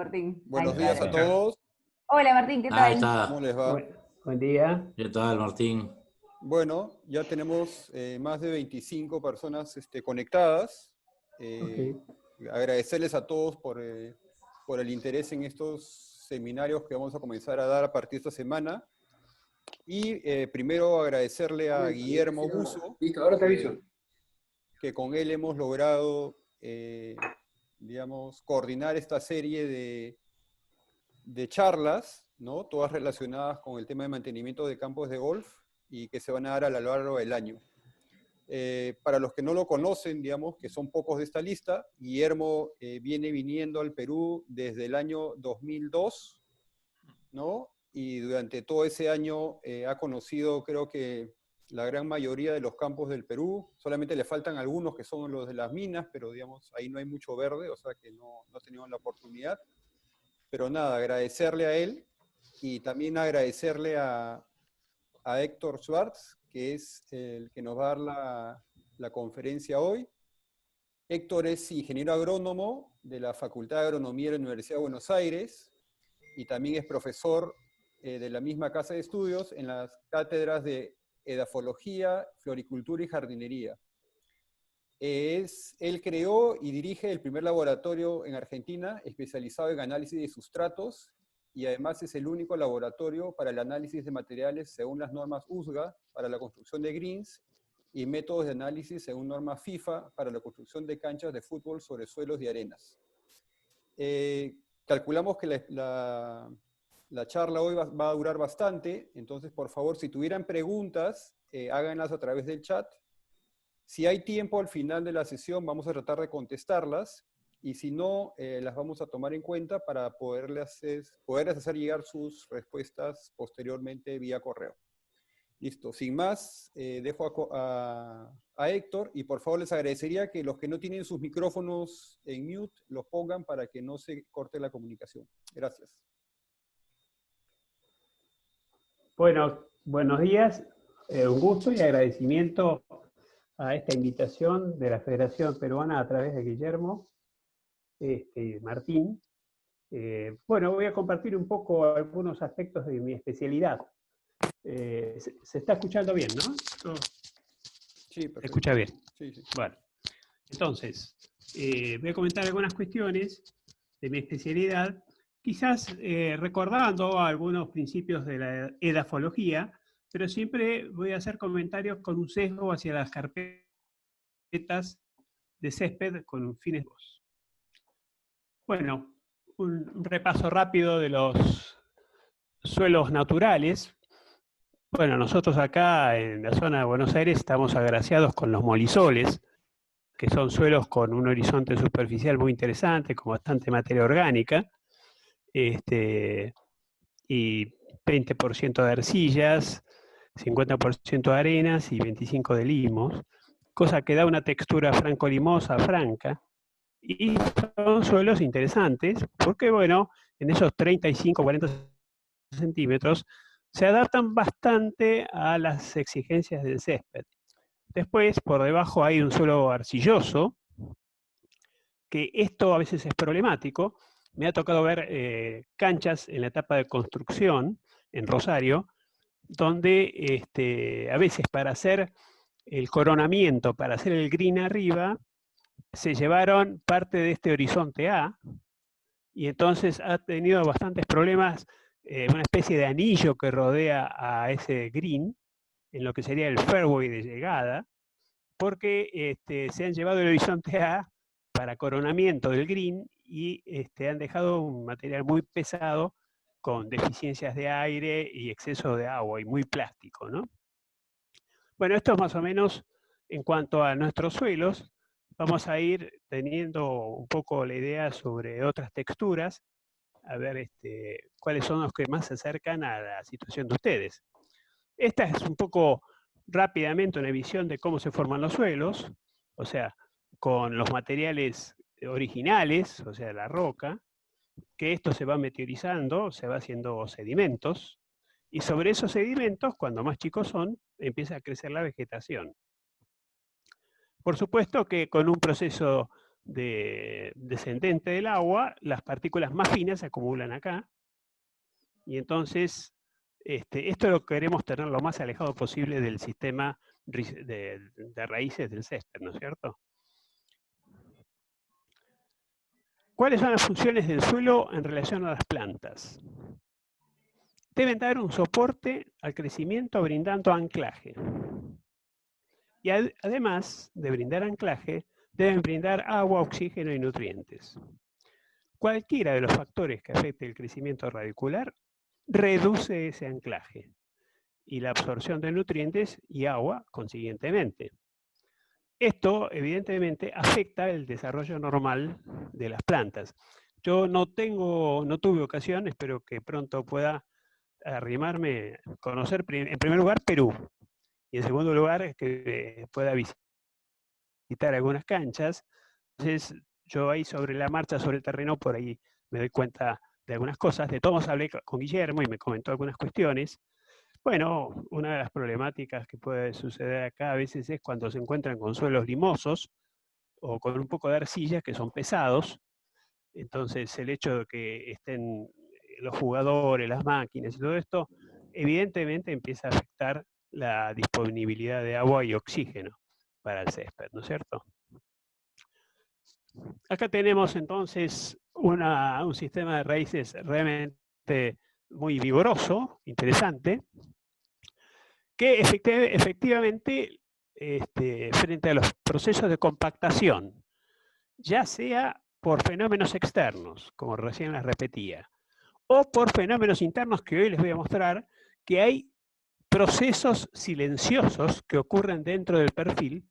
Martín, ahí Buenos está. días a todos. Hola Martín, ¿qué Ahí tal? ¿Cómo está. les va? Buen día. ¿Qué tal, Martín? Bueno, ya tenemos más de 25 personas conectadas. Ok. Agradecerles a todos por el interés en estos seminarios que vamos a comenzar a dar a partir de esta semana. Y primero agradecerle a Guillermo Buzo, Listo, ahora te aviso. que con él hemos logrado, digamos, coordinar esta serie de charlas, ¿no? Todas relacionadas con el tema de mantenimiento de campos de golf y que se van a dar a lo largo del año. Para los que no lo conocen, digamos, que son pocos de esta lista, Guillermo viene viniendo al Perú desde el año 2002, ¿no? Y durante todo ese año ha conocido, creo que, la gran mayoría de los campos del Perú. Solamente le faltan algunos que son los de las minas, pero digamos, ahí no hay mucho verde, o sea que no tenemos la oportunidad. Pero nada, agradecerle a él y también agradecerle a Héctor Schwartz, que es el que nos va a dar la conferencia hoy. Héctor es ingeniero agrónomo de la Facultad de Agronomía de la Universidad de Buenos Aires y también es profesor de la misma casa de estudios en las cátedras de edafología, floricultura y jardinería. Él creó y dirige el primer laboratorio en Argentina especializado en análisis de sustratos y además es el único laboratorio para el análisis de materiales según las normas USGA para la construcción de greens y métodos de análisis según normas FIFA para la construcción de canchas de fútbol sobre suelos y arenas. Calculamos que la charla hoy va a durar bastante, entonces por favor si tuvieran preguntas, háganlas a través del chat. Si hay tiempo al final de la sesión, vamos a tratar de contestarlas, y si no, las vamos a tomar en cuenta para poderles hacer llegar sus respuestas posteriormente vía correo. Listo, sin más, dejo a Héctor, y por favor les agradecería que los que no tienen sus micrófonos en mute, los pongan para que no se corte la comunicación. Gracias. Bueno, buenos días. Un gusto y agradecimiento a esta invitación de la Federación Peruana a través de Guillermo Martín. Bueno, voy a compartir un poco algunos aspectos de mi especialidad. Se está escuchando bien, ¿no? Sí, perfecto. ¿Se escucha bien? Sí, sí. Bueno, entonces, voy a comentar algunas cuestiones de mi especialidad, quizás recordando algunos principios de la edafología, pero siempre voy a hacer comentarios con un sesgo hacia las carpetas de césped con fines. Bueno, un repaso rápido de los suelos naturales. Bueno, nosotros acá en la zona de Buenos Aires estamos agraciados con los molisoles, que son suelos con un horizonte superficial muy interesante, con bastante materia orgánica, y 20% de arcillas, 50% de arenas y 25% de limos, cosa que da una textura franco-limosa, franca, y son suelos interesantes, porque bueno, en esos 35-40 centímetros se adaptan bastante a las exigencias del césped. Después, por debajo hay un suelo arcilloso, que esto a veces es problemático. Me ha tocado ver canchas en la etapa de construcción en Rosario, donde a veces para hacer el coronamiento, para hacer el green arriba, se llevaron parte de este horizonte A, y entonces ha tenido bastantes problemas, una especie de anillo que rodea a ese green, en lo que sería el fairway de llegada, porque se han llevado el horizonte A para coronamiento del green y han dejado un material muy pesado con deficiencias de aire y exceso de agua y muy plástico, ¿no? Bueno, esto es más o menos en cuanto a nuestros suelos. Vamos a ir teniendo un poco la idea sobre otras texturas, a ver cuáles son los que más se acercan a la situación de ustedes. Esta es un poco rápidamente una visión de cómo se forman los suelos, o sea, con los materiales originales, o sea, la roca, que esto se va meteorizando, se va haciendo sedimentos, y sobre esos sedimentos, cuando más chicos son, empieza a crecer la vegetación. Por supuesto que con un proceso descendente del agua, las partículas más finas se acumulan acá, y entonces esto lo queremos tener lo más alejado posible del sistema de raíces del césped, ¿no es cierto? ¿Cuáles son las funciones del suelo en relación a las plantas? Deben dar un soporte al crecimiento brindando anclaje. Y además de brindar anclaje, deben brindar agua, oxígeno y nutrientes. Cualquiera de los factores que afecte el crecimiento radicular reduce ese anclaje y la absorción de nutrientes y agua consiguientemente. Esto, evidentemente, afecta el desarrollo normal de las plantas. Yo no tuve ocasión, espero que pronto pueda arrimarme, conocer en primer lugar Perú, y en segundo lugar que pueda visitar algunas canchas. Entonces, yo ahí sobre la marcha, sobre el terreno, por ahí me doy cuenta de algunas cosas. De todos hablé con Guillermo y me comentó algunas cuestiones. Bueno, una de las problemáticas que puede suceder acá a veces es cuando se encuentran con suelos limosos o con un poco de arcilla que son pesados. Entonces, el hecho de que estén los jugadores, las máquinas y todo esto, evidentemente empieza a afectar la disponibilidad de agua y oxígeno para el césped, ¿no es cierto? Acá tenemos entonces un sistema de raíces realmente muy vigoroso, interesante, que efectivamente, frente a los procesos de compactación, ya sea por fenómenos externos, como recién les repetía, o por fenómenos internos que hoy les voy a mostrar, que hay procesos silenciosos que ocurren dentro del perfil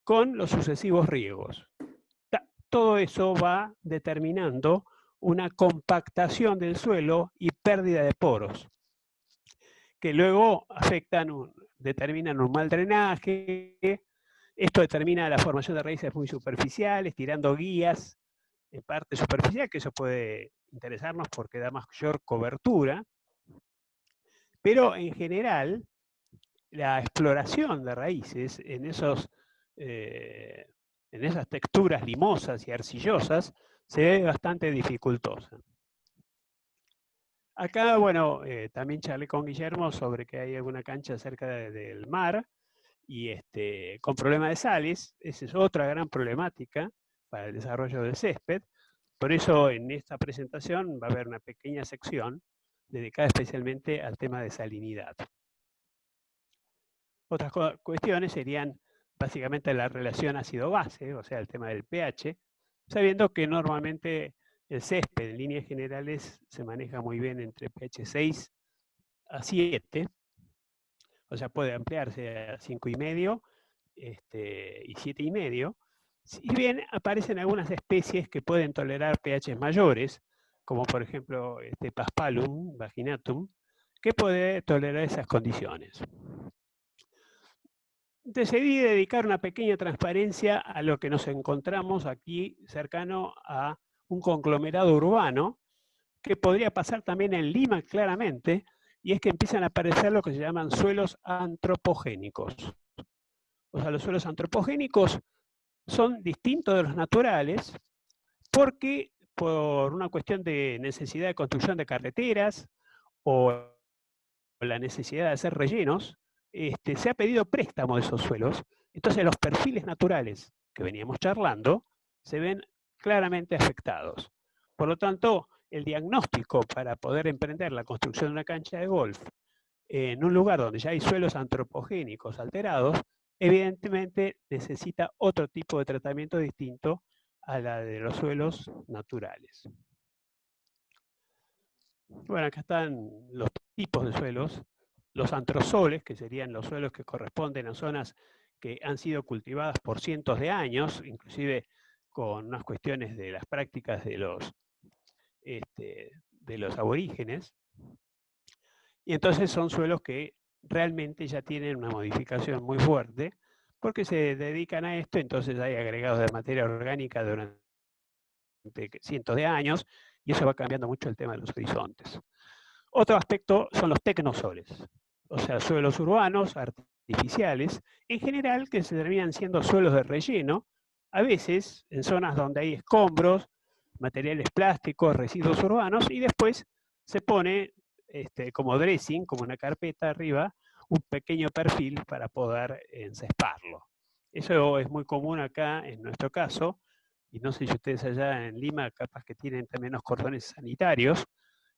con los sucesivos riegos. Todo eso va determinando una compactación del suelo y pérdida de poros, que luego determinan un mal drenaje. Esto determina la formación de raíces muy superficiales, tirando guías en parte superficial, que eso puede interesarnos porque da mayor cobertura. Pero en general, la exploración de raíces en esas texturas limosas y arcillosas se ve bastante dificultosa. Acá, bueno, también charlé con Guillermo sobre que hay alguna cancha cerca del mar y con problema de sales. Esa es otra gran problemática para el desarrollo del césped. Por eso en esta presentación va a haber una pequeña sección dedicada especialmente al tema de salinidad. Otras cuestiones serían básicamente la relación ácido-base, o sea, el tema del pH, sabiendo que normalmente el césped en líneas generales se maneja muy bien entre pH 6 a 7, o sea, puede ampliarse a 5,5 y 7,5. Si bien aparecen algunas especies que pueden tolerar pH mayores, como por ejemplo Paspalum vaginatum, que puede tolerar esas condiciones. Decidí dedicar una pequeña transparencia a lo que nos encontramos aquí cercano a un conglomerado urbano, que podría pasar también en Lima claramente, y es que empiezan a aparecer lo que se llaman suelos antropogénicos. O sea, los suelos antropogénicos son distintos de los naturales porque por una cuestión de necesidad de construcción de carreteras o la necesidad de hacer rellenos, se ha pedido préstamo de esos suelos. Entonces los perfiles naturales que veníamos charlando se ven claramente afectados. Por lo tanto, el diagnóstico para poder emprender la construcción de una cancha de golf en un lugar donde ya hay suelos antropogénicos alterados, evidentemente necesita otro tipo de tratamiento distinto a la de los suelos naturales. Bueno, acá están los tipos de suelos. Los antrosoles, que serían los suelos que corresponden a zonas que han sido cultivadas por cientos de años, inclusive con unas cuestiones de las prácticas de los aborígenes. Y entonces son suelos que realmente ya tienen una modificación muy fuerte, porque se dedican a esto, entonces hay agregados de materia orgánica durante cientos de años, y eso va cambiando mucho el tema de los horizontes. Otro aspecto son los tecnosoles, o sea, suelos urbanos, artificiales, en general que se terminan siendo suelos de relleno, a veces en zonas donde hay escombros, materiales plásticos, residuos urbanos, y después se pone como dressing, como una carpeta arriba, un pequeño perfil para poder encesparlo. Eso es muy común acá en nuestro caso, y no sé si ustedes allá en Lima capaz que tienen también los cordones sanitarios,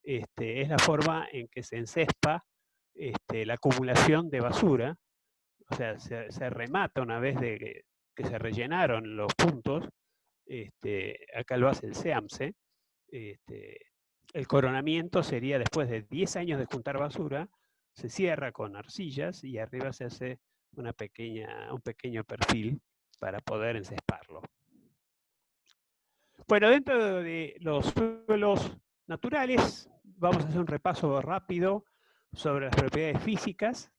es la forma en que se encespa la acumulación de basura, o sea, se remata una vez de que se rellenaron los puntos, acá lo hace el SEAMSE, el coronamiento sería después de 10 años de juntar basura, se cierra con arcillas y arriba se hace un pequeño perfil para poder encesparlo. Bueno, dentro de los suelos naturales, vamos a hacer un repaso rápido sobre las propiedades físicas,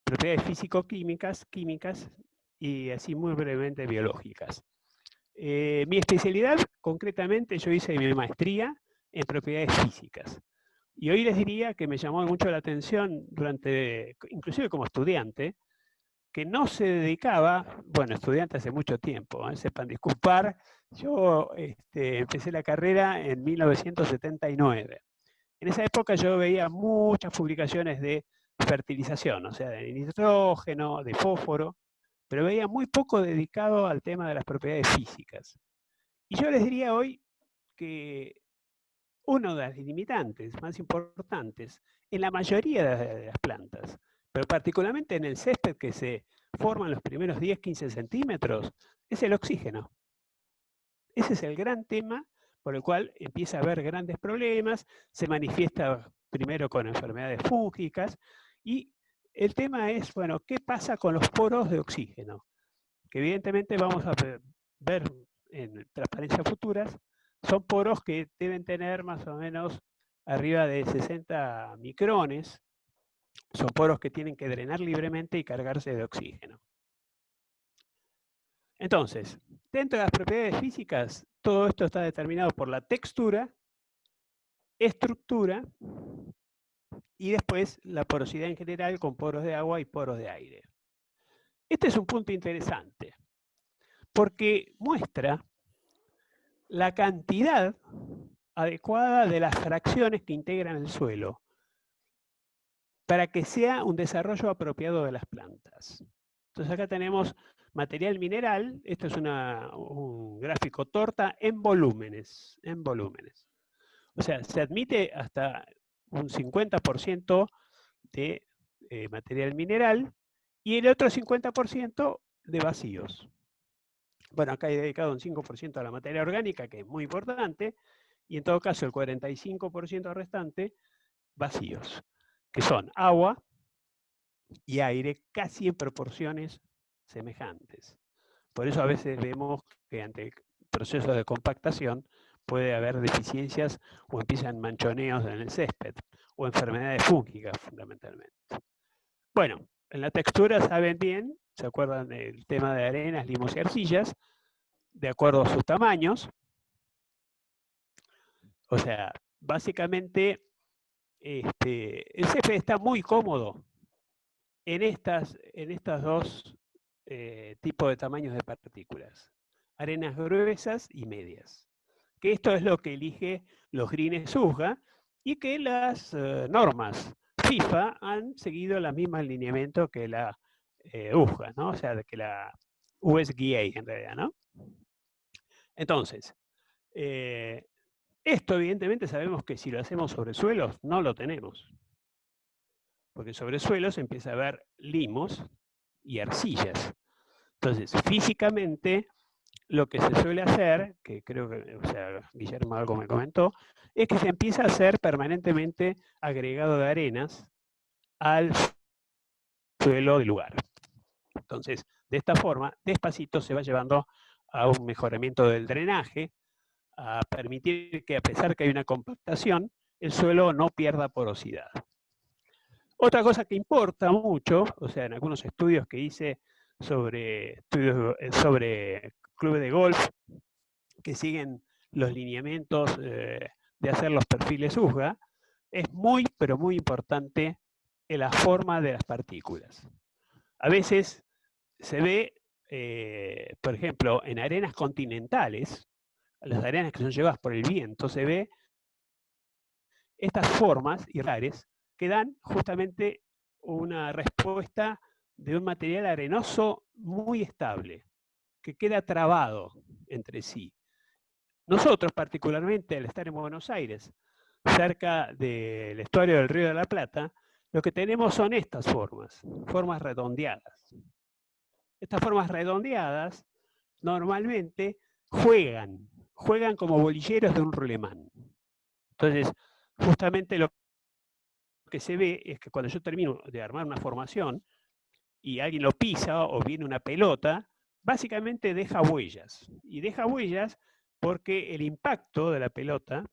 propiedades físico-químicas, químicas y así muy brevemente biológicas. Mi especialidad, concretamente, yo hice mi maestría en propiedades físicas. Y hoy les diría que me llamó mucho la atención inclusive como estudiante, que no se dedicaba, bueno, estudiante hace mucho tiempo, sepan disculpar, yo empecé la carrera en 1979. En esa época yo veía muchas publicaciones de fertilización, o sea, de nitrógeno, de fósforo, pero veía muy poco dedicado al tema de las propiedades físicas. Y yo les diría hoy que uno de los limitantes más importantes en la mayoría de las plantas, pero particularmente en el césped que se forma en los primeros 10-15 centímetros, es el oxígeno. Ese es el gran tema por el cual empieza a haber grandes problemas, se manifiesta primero con enfermedades fúngicas y el tema es, bueno, ¿qué pasa con los poros de oxígeno? Que evidentemente vamos a ver en transparencias futuras, son poros que deben tener más o menos arriba de 60 micrones, son poros que tienen que drenar libremente y cargarse de oxígeno. Entonces, dentro de las propiedades físicas, todo esto está determinado por la textura, estructura y después la porosidad en general con poros de agua y poros de aire. Este es un punto interesante porque muestra la cantidad adecuada de las fracciones que integran el suelo para que sea un desarrollo apropiado de las plantas. Entonces acá tenemos material mineral, esto es un gráfico torta en volúmenes, en volúmenes. O sea, se admite hasta un 50% de material mineral y el otro 50% de vacíos. Bueno, acá he dedicado un 5% a la materia orgánica, que es muy importante, y en todo caso el 45% restante, vacíos, que son agua y aire casi en proporciones semejantes. Por eso a veces vemos que ante el proceso de compactación puede haber deficiencias o empiezan manchoneos en el césped o enfermedades fúngicas fundamentalmente. Bueno, en la textura saben bien, se acuerdan del tema de arenas, limos y arcillas, de acuerdo a sus tamaños. O sea, básicamente el césped está muy cómodo en estas dos tipos de tamaños de partículas, arenas gruesas y medias. Que esto es lo que elige los greens USGA y que las normas FIFA han seguido el mismo alineamiento que la USGA, ¿no? O sea, que la USGA en realidad, ¿no? Entonces, esto evidentemente sabemos que si lo hacemos sobre suelos, no lo tenemos. Porque sobre suelos empieza a haber limos y arcillas. Entonces, físicamente, lo que se suele hacer, que creo que, o sea, Guillermo algo me comentó, es que se empieza a hacer permanentemente agregado de arenas al suelo del lugar. Entonces, de esta forma, despacito se va llevando a un mejoramiento del drenaje, a permitir que a pesar que hay una compactación, el suelo no pierda porosidad. Otra cosa que importa mucho, o sea, en algunos estudios que hice sobre clubes de golf que siguen los lineamientos de hacer los perfiles USGA, es muy, pero muy importante la forma de las partículas. A veces se ve por ejemplo, en arenas continentales, las arenas que son llevadas por el viento, se ve estas formas irregulares que dan justamente una respuesta de un material arenoso muy estable, que queda trabado entre sí. Nosotros, particularmente al estar en Buenos Aires, cerca del estuario del Río de la Plata, lo que tenemos son estas formas redondeadas. Estas formas redondeadas normalmente juegan como bolilleros de un rulemán. Entonces, justamente lo que se ve es que cuando yo termino de armar una formación y alguien lo pisa o viene una pelota, básicamente deja huellas. Y deja huellas porque el impacto de la pelota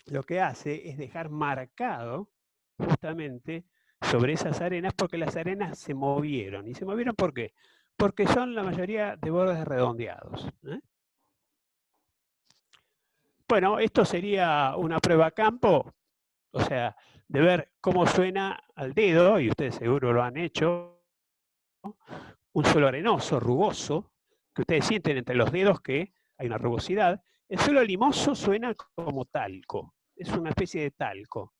lo que hace es dejar marcado justamente sobre esas arenas, porque las arenas se movieron. ¿Y se movieron por qué? Porque son la mayoría de bordes redondeados. Bueno, esto sería una prueba a campo, o sea, de ver cómo suena al dedo, y ustedes seguro lo han hecho, un suelo arenoso, rugoso, que ustedes sienten entre los dedos que hay una rugosidad. El suelo limoso suena como talco, es una especie de talco.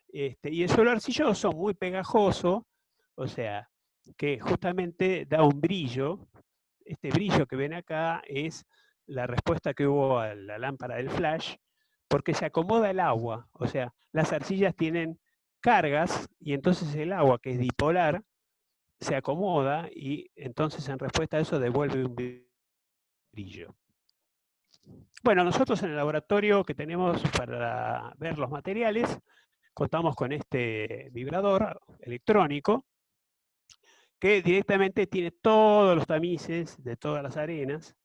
Y el suelo arcilloso, muy pegajoso, o sea, que justamente da un brillo. Este brillo que ven acá es la respuesta que hubo a la lámpara del flash, porque se acomoda el agua, o sea, las arcillas tienen cargas y entonces el agua, que es dipolar, se acomoda y entonces en respuesta a eso devuelve un brillo. Bueno, nosotros en el laboratorio que tenemos para ver los materiales, contamos con este vibrador electrónico que directamente tiene todos los tamices de todas las arenas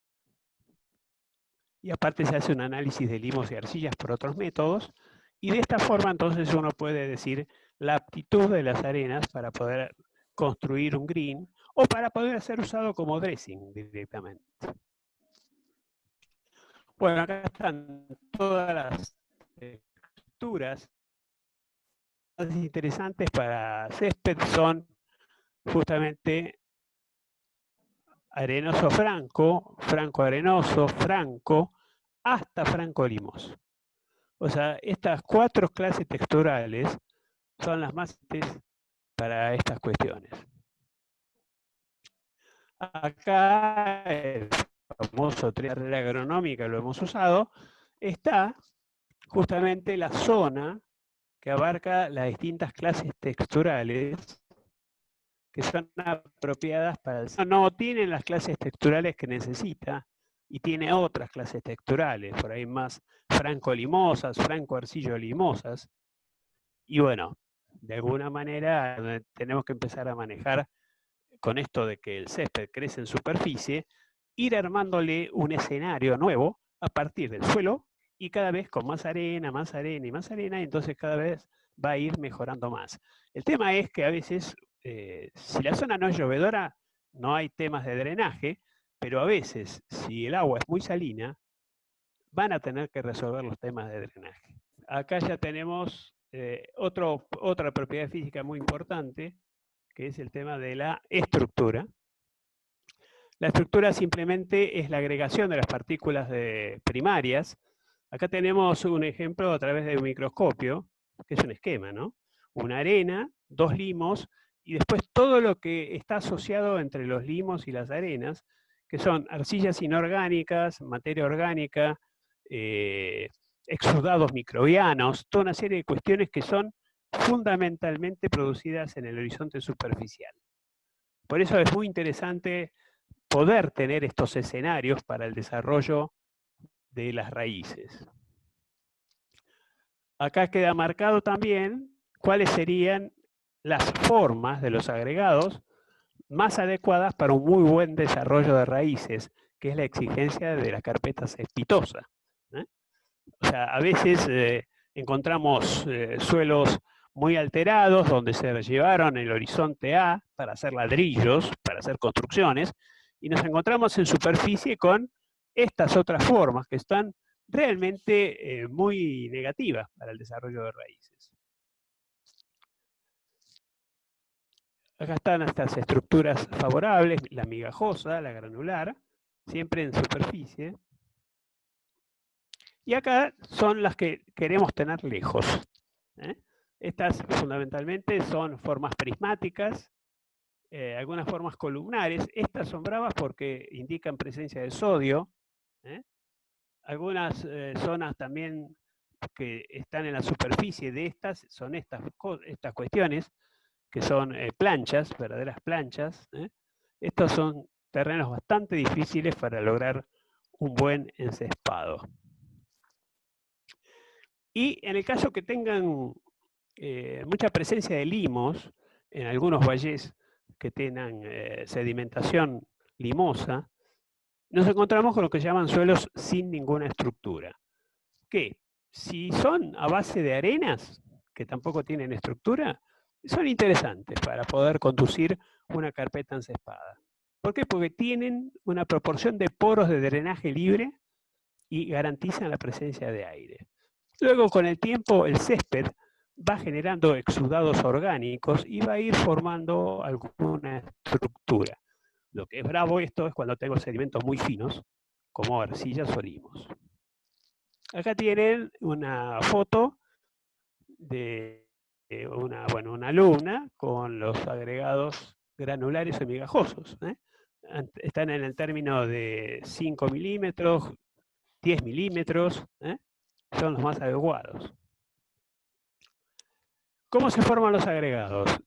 y aparte se hace un análisis de limos y arcillas por otros métodos y de esta forma entonces uno puede decir la aptitud de las arenas para poder construir un green o para poder ser usado como dressing directamente. Bueno, acá están todas las texturas más interesantes para césped, son justamente arenoso franco, franco arenoso, franco, hasta franco limoso. O sea, estas 4 clases texturales son las más útiles para estas cuestiones. Acá, el famoso carrera agronómica, lo hemos usado, está justamente la zona que abarca las distintas clases texturales que son apropiadas para el... No tienen las clases texturales que necesita y tiene otras clases texturales, por ahí más franco-limosas, franco-arcillo-limosas. Y bueno, de alguna manera tenemos que empezar a manejar con esto de que el césped crece en superficie, ir armándole un escenario nuevo a partir del suelo y cada vez con más arena y más arena, y entonces cada vez va a ir mejorando más. El tema es que a veces, si la zona no es llovedora, no hay temas de drenaje, pero a veces, si el agua es muy salina, van a tener que resolver los temas de drenaje. Acá ya tenemos otra propiedad física muy importante, que es el tema de la estructura. La estructura simplemente es la agregación de las partículas primarias. Acá tenemos un ejemplo a través de un microscopio, que es un esquema, ¿no? Una arena, 2 limos, y después todo lo que está asociado entre los limos y las arenas, que son arcillas inorgánicas, materia orgánica, exudados microbianos, toda una serie de cuestiones que son fundamentalmente producidas en el horizonte superficial. Por eso es muy interesante poder tener estos escenarios para el desarrollo de las raíces. Acá queda marcado también cuáles serían las formas de los agregados más adecuadas para un muy buen desarrollo de raíces, que es la exigencia de la carpeta cespitosa. O sea, a veces encontramos suelos muy alterados donde se llevaron el horizonte A para hacer ladrillos, para hacer construcciones, y nos encontramos en superficie con estas otras formas que están realmente muy negativas para el desarrollo de raíces. Acá están estas estructuras favorables, la migajosa, la granular, siempre en superficie. Y acá son las que queremos tener lejos. Estas fundamentalmente son formas prismáticas, algunas formas columnares. Estas son bravas porque indican presencia de sodio. Algunas zonas también que están en la superficie de estas son estas cuestiones, que son planchas, verdaderas planchas. Estos son terrenos bastante difíciles para lograr un buen encespado. Y en el caso que tengan mucha presencia de limos, en algunos valles que tengan sedimentación limosa, nos encontramos con lo que llaman suelos sin ninguna estructura. Que si son a base de arenas, que tampoco tienen estructura, son interesantes para poder conducir una carpeta encespada. ¿Por qué? Porque tienen una proporción de poros de drenaje libre y garantizan la presencia de aire. Luego, con el tiempo, el césped va generando exudados orgánicos y va a ir formando alguna estructura. Lo que es bravo esto es cuando tengo sedimentos muy finos, como arcillas o limos. Acá tienen una foto de una alumna con los agregados granulares o migajosos. Están en el término de 5 milímetros, 10 milímetros, son los más adecuados. ¿Cómo se forman los agregados?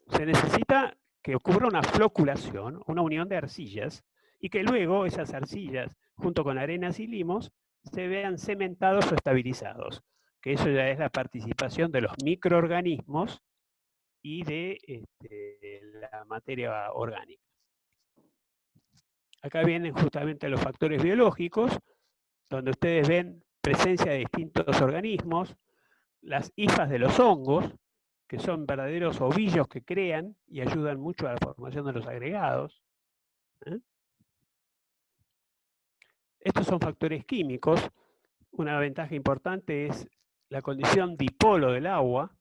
Se necesita que ocurra una floculación, una unión de arcillas, y que luego esas arcillas, junto con arenas y limos, se vean cementados o estabilizados, que eso ya es la participación de los microorganismos y de la materia orgánica. Acá vienen justamente los factores biológicos, donde ustedes ven presencia de distintos organismos, las hifas de los hongos, que son verdaderos ovillos que crean y ayudan mucho a la formación de los agregados. Estos son factores químicos. Una ventaja importante es la condición dipolo del agua,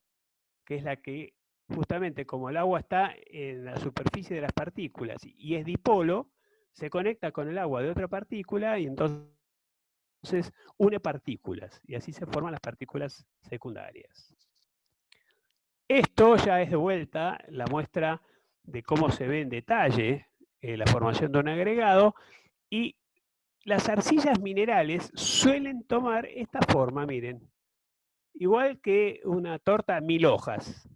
que es la que, justamente como el agua está en la superficie de las partículas y es dipolo, se conecta con el agua de otra partícula y entonces une partículas, y así se forman las partículas secundarias. Esto ya es de vuelta la muestra de cómo se ve en detalle la formación de un agregado, y las arcillas minerales suelen tomar esta forma, miren, igual que una torta 1000 hojas.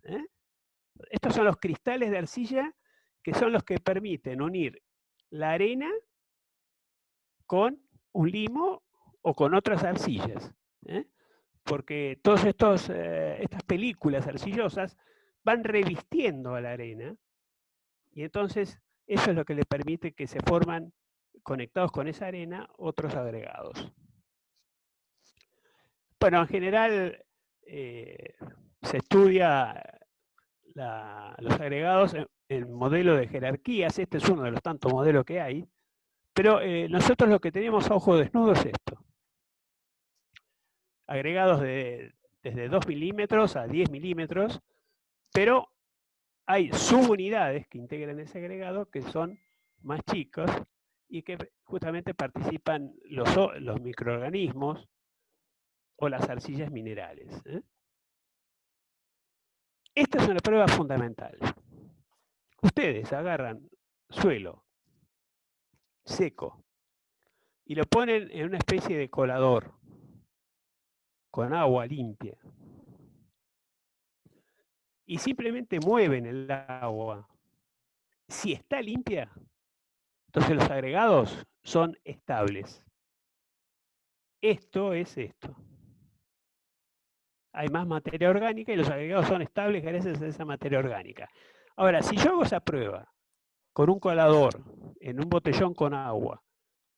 Estos son los cristales de arcilla que son los que permiten unir la arena con un limo o con otras arcillas. Porque todas estas películas arcillosas van revistiendo a la arena y entonces eso es lo que le permite que se forman, conectados con esa arena, otros agregados. Bueno, en general se estudia los agregados en modelo de jerarquías. Este es uno de los tantos modelos que hay, pero nosotros lo que tenemos a ojo desnudo es esto. Agregados desde 2 milímetros a 10 milímetros, pero hay subunidades que integran ese agregado que son más chicos y que justamente participan los microorganismos o las arcillas minerales. Esta es una prueba fundamental. Ustedes agarran suelo seco y lo ponen en una especie de colador con agua limpia y simplemente mueven el agua. Si está limpia, entonces los agregados son estables. Esto es esto. Hay más materia orgánica y los agregados son estables gracias a esa materia orgánica. Ahora, si yo hago esa prueba con un colador en un botellón con agua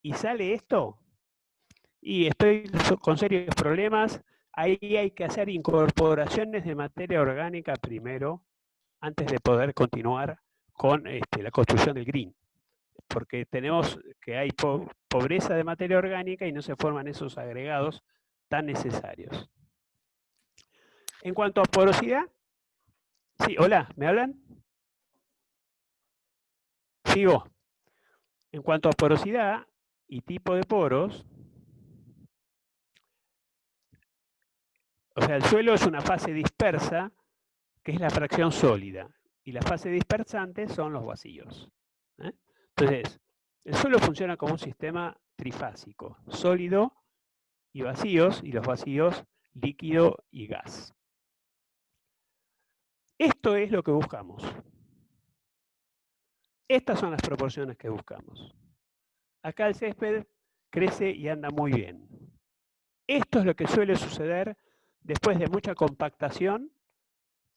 y sale esto, y estoy con serios problemas, ahí hay que hacer incorporaciones de materia orgánica primero, antes de poder continuar con la construcción del green. Porque tenemos que hay pobreza de materia orgánica y no se forman esos agregados tan necesarios. En cuanto a porosidad, sí, hola, ¿me hablan? Sigo. En cuanto a porosidad y tipo de poros, o sea, el suelo es una fase dispersa, que es la fracción sólida, y la fase dispersante son los vacíos. Entonces, el suelo funciona como un sistema trifásico, sólido y vacíos, y los vacíos líquido y gas. Esto es lo que buscamos. Estas son las proporciones que buscamos. Acá el césped crece y anda muy bien. Esto es lo que suele suceder después de mucha compactación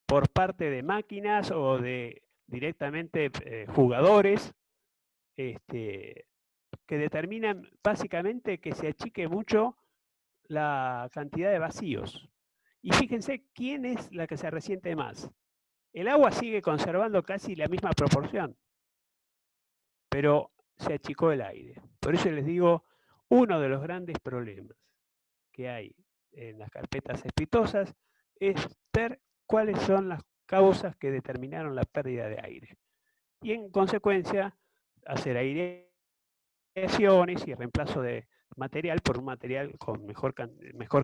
por parte de máquinas o de directamente jugadores que determinan básicamente que se achique mucho la cantidad de vacíos. Y fíjense quién es la que se resiente más. El agua sigue conservando casi la misma proporción, pero se achicó el aire. Por eso les digo, uno de los grandes problemas que hay en las carpetas cespitosas es ver cuáles son las causas que determinaron la pérdida de aire. Y en consecuencia, hacer aireaciones y reemplazo de material por un material con mejor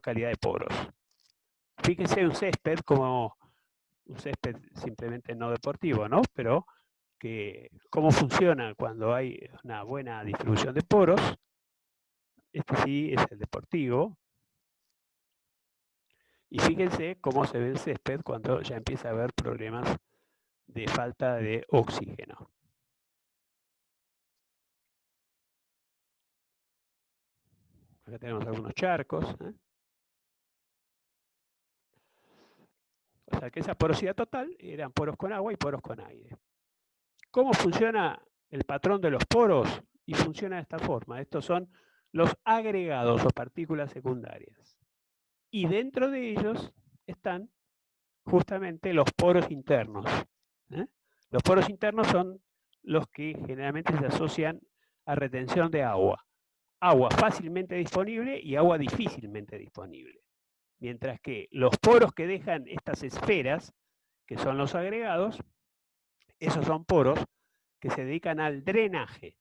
calidad de poros. Fíjense un césped como un césped simplemente no deportivo, ¿no? Pero que cómo funciona cuando hay una buena distribución de poros. Este sí es el deportivo. Y fíjense cómo se ve el césped cuando ya empieza a haber problemas de falta de oxígeno. Acá tenemos algunos charcos. O sea que esa porosidad total eran poros con agua y poros con aire. ¿Cómo funciona el patrón de los poros? Y funciona de esta forma. Estos son los agregados o partículas secundarias. Y dentro de ellos están justamente los poros internos. Los poros internos son los que generalmente se asocian a retención de agua. Agua fácilmente disponible y agua difícilmente disponible. Mientras que los poros que dejan estas esferas, que son los agregados, esos son poros que se dedican al drenaje.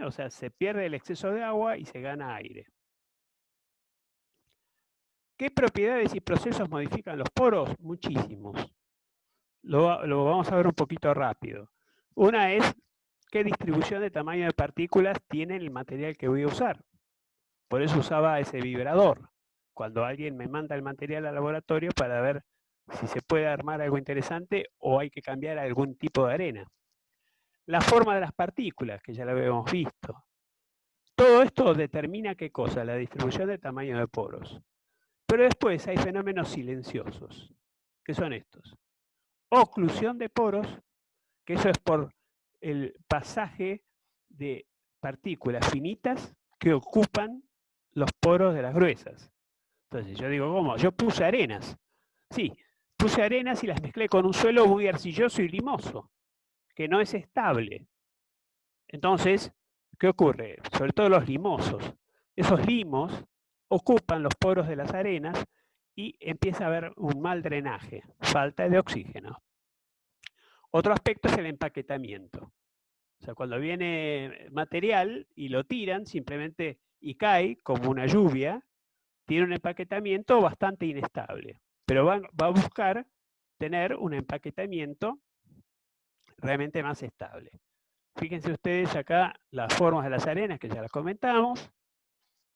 O sea, se pierde el exceso de agua y se gana aire. ¿Qué propiedades y procesos modifican los poros? Muchísimos. Lo vamos a ver un poquito rápido. Una es qué distribución de tamaño de partículas tiene el material que voy a usar. Por eso usaba ese vibrador. Cuando alguien me manda el material al laboratorio para ver si se puede armar algo interesante o hay que cambiar algún tipo de arena. La forma de las partículas, que ya lo habíamos visto. Todo esto determina qué cosa, la distribución de tamaño de poros. Pero después hay fenómenos silenciosos. ¿Qué son estos? Oclusión de poros, que eso es por el pasaje de partículas finitas que ocupan los poros de las gruesas. Entonces yo digo, ¿cómo? Yo puse arenas. Sí, puse arenas y las mezclé con un suelo muy arcilloso y limoso, que no es estable. Entonces, ¿qué ocurre? Sobre todo los limosos. Esos limos ocupan los poros de las arenas y empieza a haber un mal drenaje, falta de oxígeno. Otro aspecto es el empaquetamiento. O sea, cuando viene material y lo tiran simplemente y cae como una lluvia, tiene un empaquetamiento bastante inestable. Pero va a buscar tener un empaquetamiento realmente más estable. Fíjense ustedes acá las formas de las arenas, que ya las comentamos.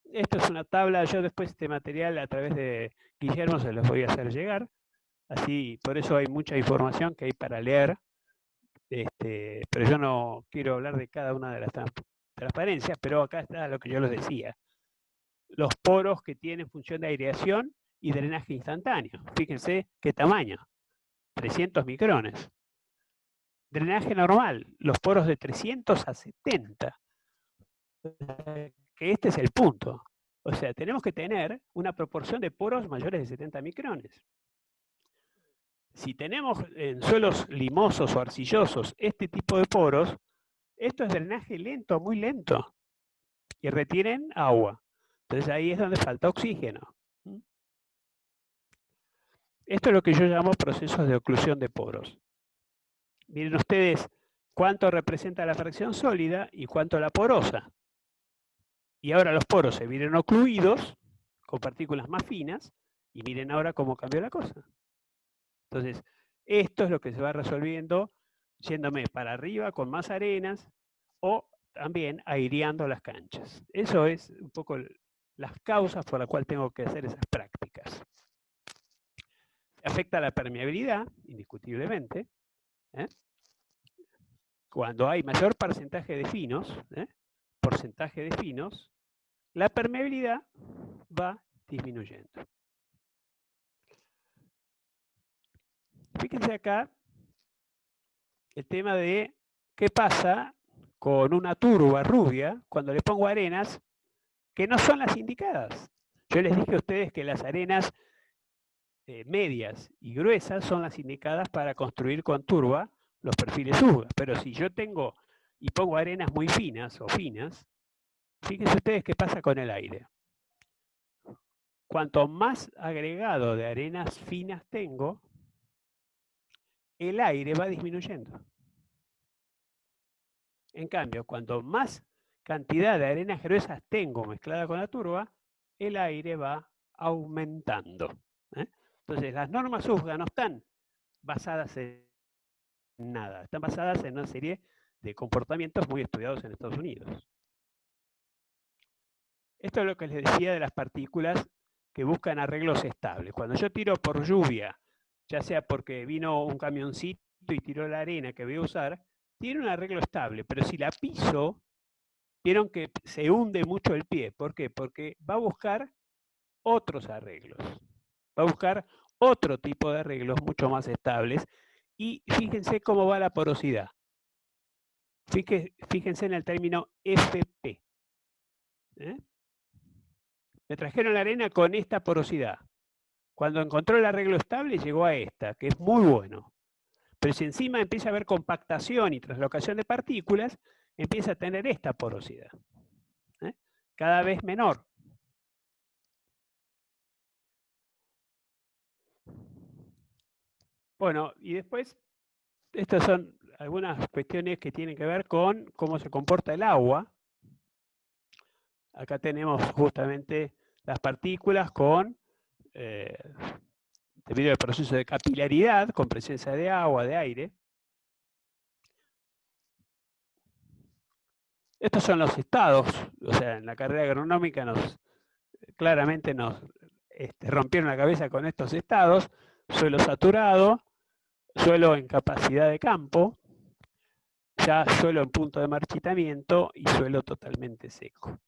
Esto es una tabla, yo después este material a través de Guillermo se los voy a hacer llegar. Así, por eso hay mucha información que hay para leer. Pero yo no quiero hablar de cada una de las transparencias, pero acá está lo que yo les decía. Los poros que tienen función de aireación y drenaje instantáneo. Fíjense qué tamaño, 300 micrones. Drenaje normal, los poros de 300 a 70. Que este es el punto. O sea, tenemos que tener una proporción de poros mayores de 70 micrones. Si tenemos en suelos limosos o arcillosos este tipo de poros, esto es drenaje lento, muy lento, y retienen agua. Entonces ahí es donde falta oxígeno. Esto es lo que yo llamo procesos de oclusión de poros. Miren ustedes cuánto representa la fracción sólida y cuánto la porosa. Y ahora los poros se vienen ocluidos con partículas más finas y miren ahora cómo cambió la cosa. Entonces, esto es lo que se va resolviendo yéndome para arriba con más arenas o también aireando las canchas. Eso es un poco las causas por las cuales tengo que hacer esas prácticas. Afecta la permeabilidad, indiscutiblemente. Cuando hay mayor porcentaje de finos, la permeabilidad va disminuyendo. Fíjense acá el tema de qué pasa con una turba rubia cuando le pongo arenas que no son las indicadas. Yo les dije a ustedes que las arenas medias y gruesas son las indicadas para construir con turba los perfiles UGA. Pero si yo tengo y pongo arenas muy finas o finas, fíjense ustedes qué pasa con el aire. Cuanto más agregado de arenas finas tengo, el aire va disminuyendo. En cambio, cuanto más cantidad de arenas gruesas tengo mezclada con la turba, el aire va aumentando. Entonces, las normas USGA no están basadas en nada, están basadas en una serie de comportamientos muy estudiados en Estados Unidos. Esto es lo que les decía de las partículas que buscan arreglos estables. Cuando yo tiro por lluvia, ya sea porque vino un camioncito y tiró la arena que voy a usar, tiene un arreglo estable, pero si la piso, vieron que se hunde mucho el pie. ¿Por qué? Porque va a buscar otros arreglos. Va a buscar otro tipo de arreglos mucho más estables. Y fíjense cómo va la porosidad. Fíjense en el término FP. Me trajeron la arena con esta porosidad. Cuando encontró el arreglo estable, llegó a esta, que es muy bueno. Pero si encima empieza a haber compactación y traslocación de partículas, empieza a tener esta porosidad. Cada vez menor. Bueno, y después, estas son algunas cuestiones que tienen que ver con cómo se comporta el agua. Acá tenemos justamente las partículas con, debido al proceso de capilaridad, con presencia de agua, de aire. Estos son los estados, o sea, en la carrera agronómica claramente nos rompieron la cabeza con estos estados: suelo saturado, suelo en capacidad de campo, ya suelo en punto de marchitamiento y suelo totalmente seco.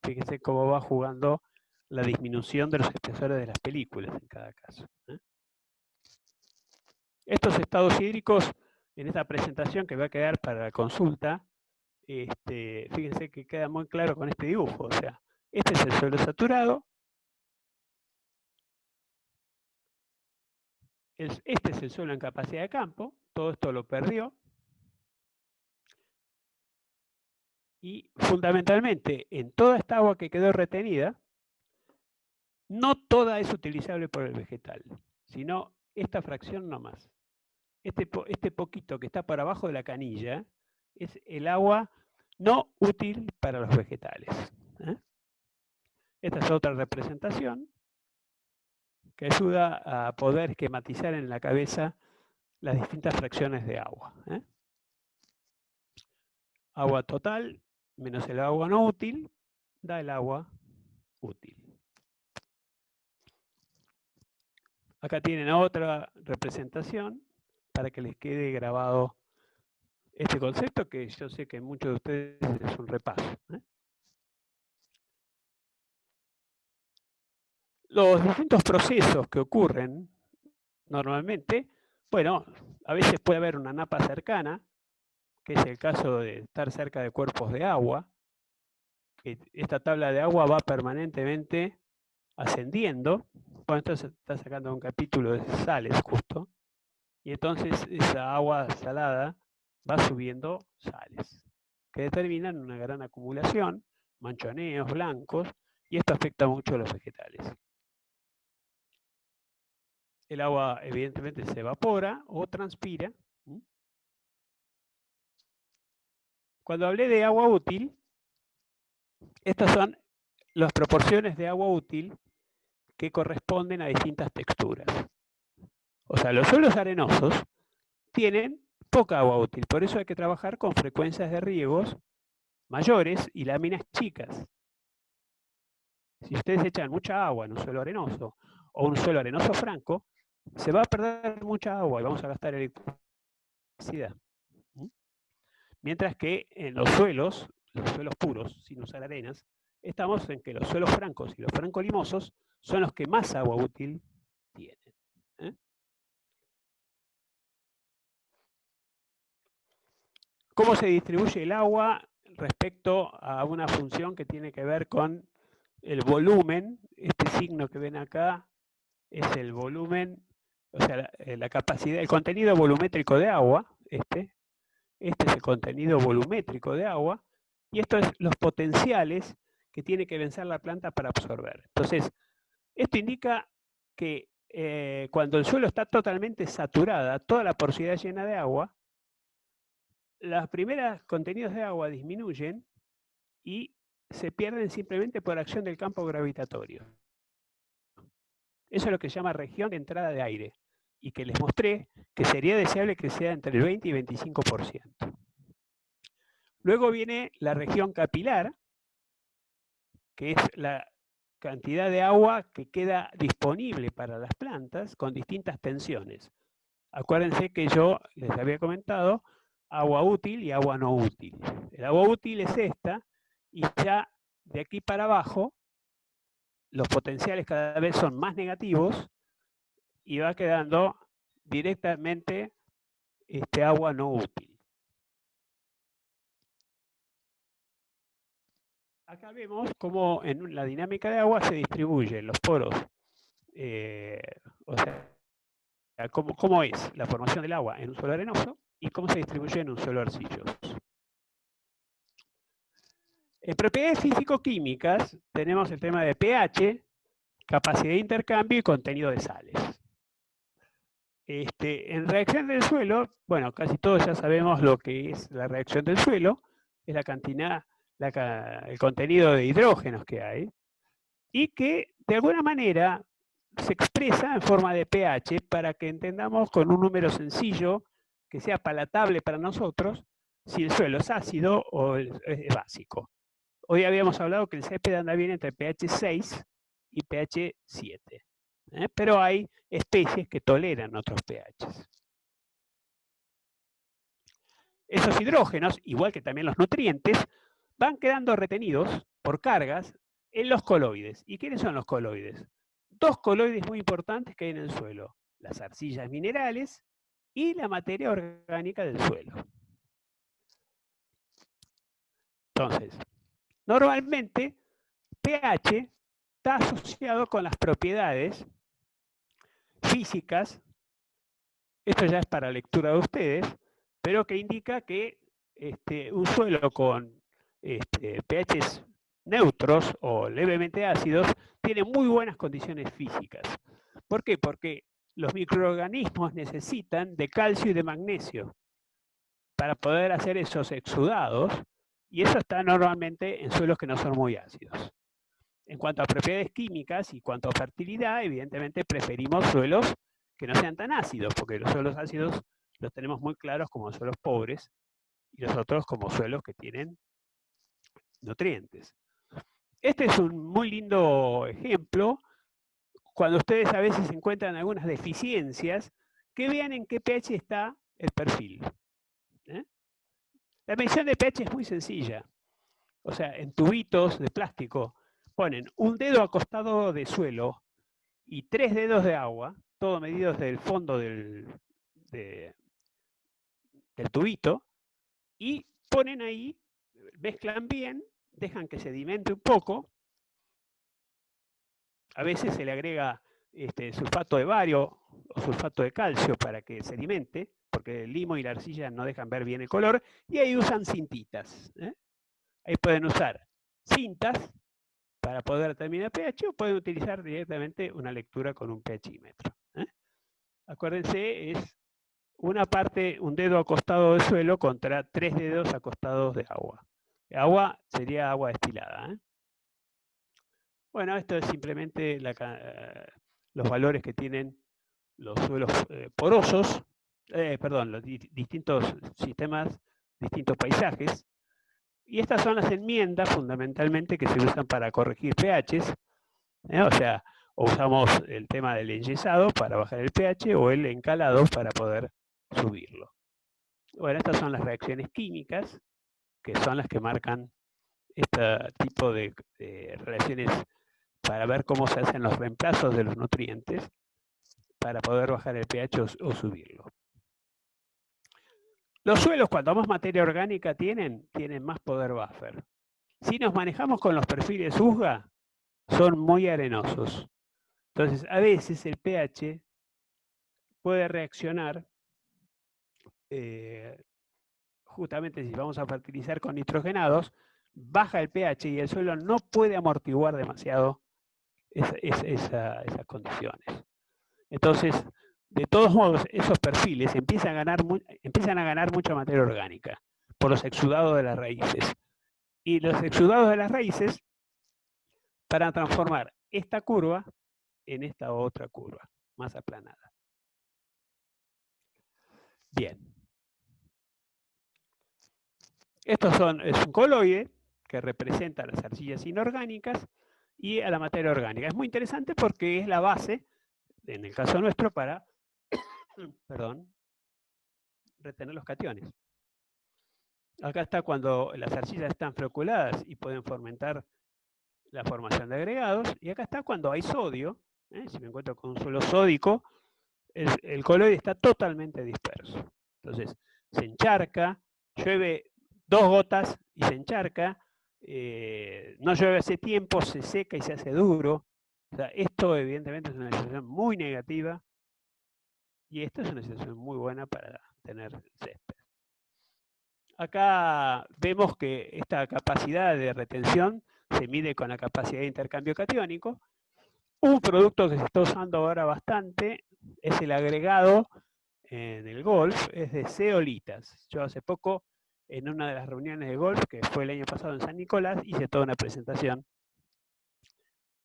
Fíjense cómo va jugando la disminución de los espesores de las películas en cada caso. Estos estados hídricos, en esta presentación que va a quedar para la consulta, fíjense que queda muy claro con este dibujo. O sea, este es el suelo saturado, este es el suelo en capacidad de campo, todo esto lo perdió. Y fundamentalmente, en toda esta agua que quedó retenida, no toda es utilizable por el vegetal, sino esta fracción nomás. Este poquito que está por abajo de la canilla es el agua no útil para los vegetales. Esta es otra representación que ayuda a poder esquematizar en la cabeza las distintas fracciones de agua. Agua total menos el agua no útil da el agua útil. Acá tienen otra representación para que les quede grabado este concepto, que yo sé que muchos de ustedes es un repaso. Los distintos procesos que ocurren normalmente, bueno, a veces puede haber una napa cercana, que es el caso de estar cerca de cuerpos de agua, que esta tabla de agua va permanentemente ascendiendo. Bueno, esto se está sacando un capítulo de sales justo, y entonces esa agua salada va subiendo sales, que determinan una gran acumulación, manchoneos blancos, y esto afecta mucho a los vegetales. El agua evidentemente se evapora o transpira, Cuando hablé de agua útil, estas son las proporciones de agua útil que corresponden a distintas texturas. O sea, los suelos arenosos tienen poca agua útil, por eso hay que trabajar con frecuencias de riegos mayores y láminas chicas. Si ustedes echan mucha agua en un suelo arenoso o un suelo arenoso franco, se va a perder mucha agua y vamos a gastar electricidad. Mientras que en los suelos puros, sin usar arenas, estamos en que los suelos francos y los francolimosos son los que más agua útil tienen. ¿Cómo se distribuye el agua respecto a una función que tiene que ver con el volumen? Este signo que ven acá es el volumen, o sea, la capacidad, el contenido volumétrico de agua. Este es el contenido volumétrico de agua, y esto es los potenciales que tiene que vencer la planta para absorber. Entonces, esto indica que cuando el suelo está totalmente saturada, toda la porosidad llena de agua, los primeros contenidos de agua disminuyen y se pierden simplemente por acción del campo gravitatorio. Eso es lo que se llama región de entrada de aire, y que les mostré que sería deseable que sea entre el 20 y 25%. Luego viene la región capilar, que es la cantidad de agua que queda disponible para las plantas con distintas tensiones. Acuérdense que yo les había comentado agua útil y agua no útil. El agua útil es esta, y ya de aquí para abajo los potenciales cada vez son más negativos y va quedando directamente agua no útil. Acá vemos cómo en la dinámica de agua se distribuyen los poros, o sea, cómo es la formación del agua en un suelo arenoso y cómo se distribuye en un suelo arcilloso. En propiedades físico-químicas tenemos el tema de pH, capacidad de intercambio y contenido de sales. En reacción del suelo, bueno, casi todos ya sabemos lo que es la reacción del suelo, es la cantidad, el contenido de hidrógenos que hay, y que de alguna manera se expresa en forma de pH para que entendamos con un número sencillo que sea palatable para nosotros si el suelo es ácido o es básico. Hoy habíamos hablado que el césped anda bien entre pH 6 y pH 7, pero hay especies que toleran otros pHs. Esos hidrógenos, igual que también los nutrientes, van quedando retenidos por cargas en los coloides. ¿Y quiénes son los coloides? Dos coloides muy importantes que hay en el suelo: las arcillas minerales y la materia orgánica del suelo. Entonces, normalmente pH está asociado con las propiedades físicas, esto ya es para lectura de ustedes, pero que indica que un suelo con pHs neutros o levemente ácidos tiene muy buenas condiciones físicas. ¿Por qué? Porque los microorganismos necesitan de calcio y de magnesio para poder hacer esos exudados, y eso está normalmente en suelos que no son muy ácidos. En cuanto a propiedades químicas y cuanto a fertilidad, evidentemente preferimos suelos que no sean tan ácidos, porque los suelos ácidos los tenemos muy claros como suelos pobres y los otros como suelos que tienen nutrientes. Este es un muy lindo ejemplo cuando ustedes a veces encuentran algunas deficiencias, que vean en qué pH está el perfil. La medición de pH es muy sencilla. O sea, en tubitos de plástico ponen un dedo acostado de suelo y 3 dedos de agua, todo medido desde el fondo del tubito, y ponen ahí, mezclan bien, dejan que sedimente un poco. A veces se le agrega sulfato de bario o sulfato de calcio para que sedimente, porque el limo y la arcilla no dejan ver bien el color, y ahí usan cintitas. Ahí pueden usar cintas para poder determinar pH, o pueden utilizar directamente una lectura con un pHímetro. Acuérdense, es una parte, un dedo acostado del suelo contra 3 dedos acostados de agua. Agua sería agua destilada, ¿eh? Bueno, esto es simplemente los valores que tienen los suelos porosos, perdón, los distintos sistemas, distintos paisajes. Y estas son las enmiendas fundamentalmente que se usan para corregir pHs, o sea, o usamos el tema del enyesado para bajar el pH o el encalado para poder subirlo. Bueno, estas son las reacciones químicas que son las que marcan este tipo de relaciones para ver cómo se hacen los reemplazos de los nutrientes para poder bajar el pH o subirlo. Los suelos, cuando más materia orgánica tienen más poder buffer. Si nos manejamos con los perfiles USGA, son muy arenosos. Entonces, a veces el pH puede reaccionar, justamente si vamos a fertilizar con nitrogenados, baja el pH y el suelo no puede amortiguar demasiado esas condiciones. Entonces, de todos modos, esos perfiles empiezan a ganar mucha materia orgánica por los exudados de las raíces. Y los exudados de las raíces para transformar esta curva en esta otra curva, más aplanada. Bien. Esto es un coloide que representa las arcillas inorgánicas y a la materia orgánica. Es muy interesante porque es la base, en el caso nuestro, para retener los cationes. Acá está cuando las arcillas están floculadas y pueden fomentar la formación de agregados. Y acá está cuando hay sodio. Si me encuentro con un suelo sódico, el coloide está totalmente disperso. Entonces, se encharca, llueve 2 gotas y se encharca, no llueve hace tiempo, se seca y se hace duro. O sea, esto evidentemente es una situación muy negativa y esta es una situación muy buena para tener césped. Acá vemos que esta capacidad de retención se mide con la capacidad de intercambio catiónico. Un producto que se está usando ahora bastante es el agregado en el golf, es de zeolitas. Yo hace poco, en una de las reuniones de golf, que fue el año pasado en San Nicolás, hice toda una presentación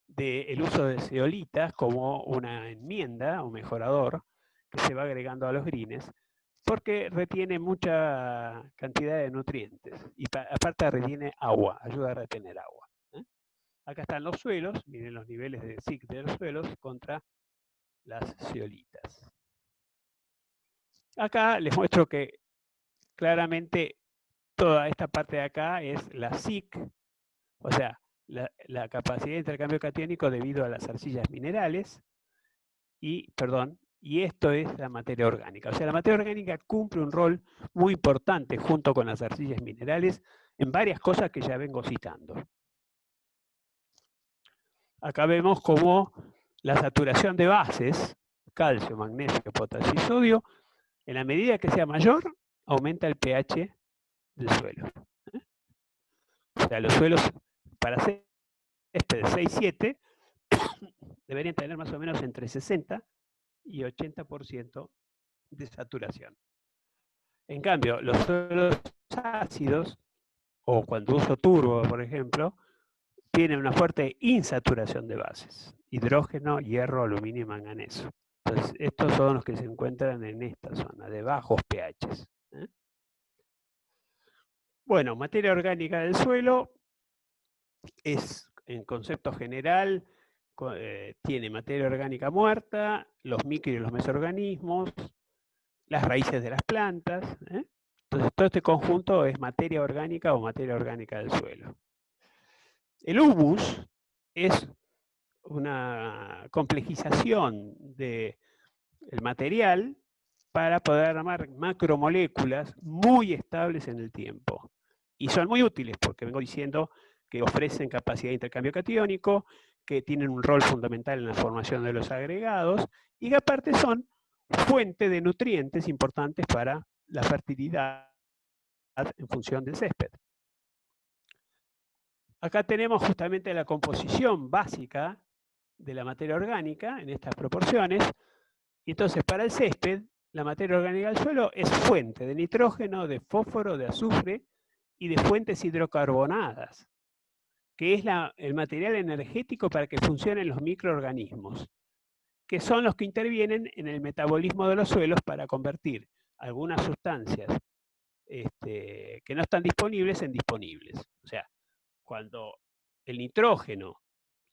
del uso de zeolitas como una enmienda o mejorador que se va agregando a los greens, porque retiene mucha cantidad de nutrientes y aparte retiene agua, ayuda a retener agua. Acá están los suelos, miren los niveles de SIC de los suelos contra las zeolitas. Acá les muestro que claramente toda esta parte de acá es la SIC, o sea, la capacidad de intercambio catiónico debido a las arcillas minerales, y esto es la materia orgánica. O sea, la materia orgánica cumple un rol muy importante junto con las arcillas minerales en varias cosas que ya vengo citando. Acá vemos cómo la saturación de bases, calcio, magnesio, potasio y sodio, en la medida que sea mayor, aumenta el pH del suelo. O sea, los suelos para hacer de 6-7 deberían tener más o menos entre 60 y 80% de saturación. En cambio, los suelos ácidos, o cuando uso turbo, por ejemplo, tienen una fuerte insaturación de bases. Hidrógeno, hierro, aluminio y manganeso. Entonces, estos son los que se encuentran en esta zona, de bajos pHs. Bueno, materia orgánica del suelo es, en concepto general, tiene materia orgánica muerta, los micro y los mesoorganismos, las raíces de las plantas. Entonces, todo este conjunto es materia orgánica o materia orgánica del suelo. El humus es una complejización del material para poder armar macromoléculas muy estables en el tiempo. Y son muy útiles porque vengo diciendo que ofrecen capacidad de intercambio catiónico, que tienen un rol fundamental en la formación de los agregados y que aparte son fuente de nutrientes importantes para la fertilidad en función del césped. Acá tenemos justamente la composición básica de la materia orgánica en estas proporciones. Y entonces, para el césped, la materia orgánica del suelo es fuente de nitrógeno, de fósforo, de azufre y de fuentes hidrocarbonadas, que es el material energético para que funcionen los microorganismos, que son los que intervienen en el metabolismo de los suelos para convertir algunas sustancias que no están disponibles en disponibles. O sea, cuando el nitrógeno,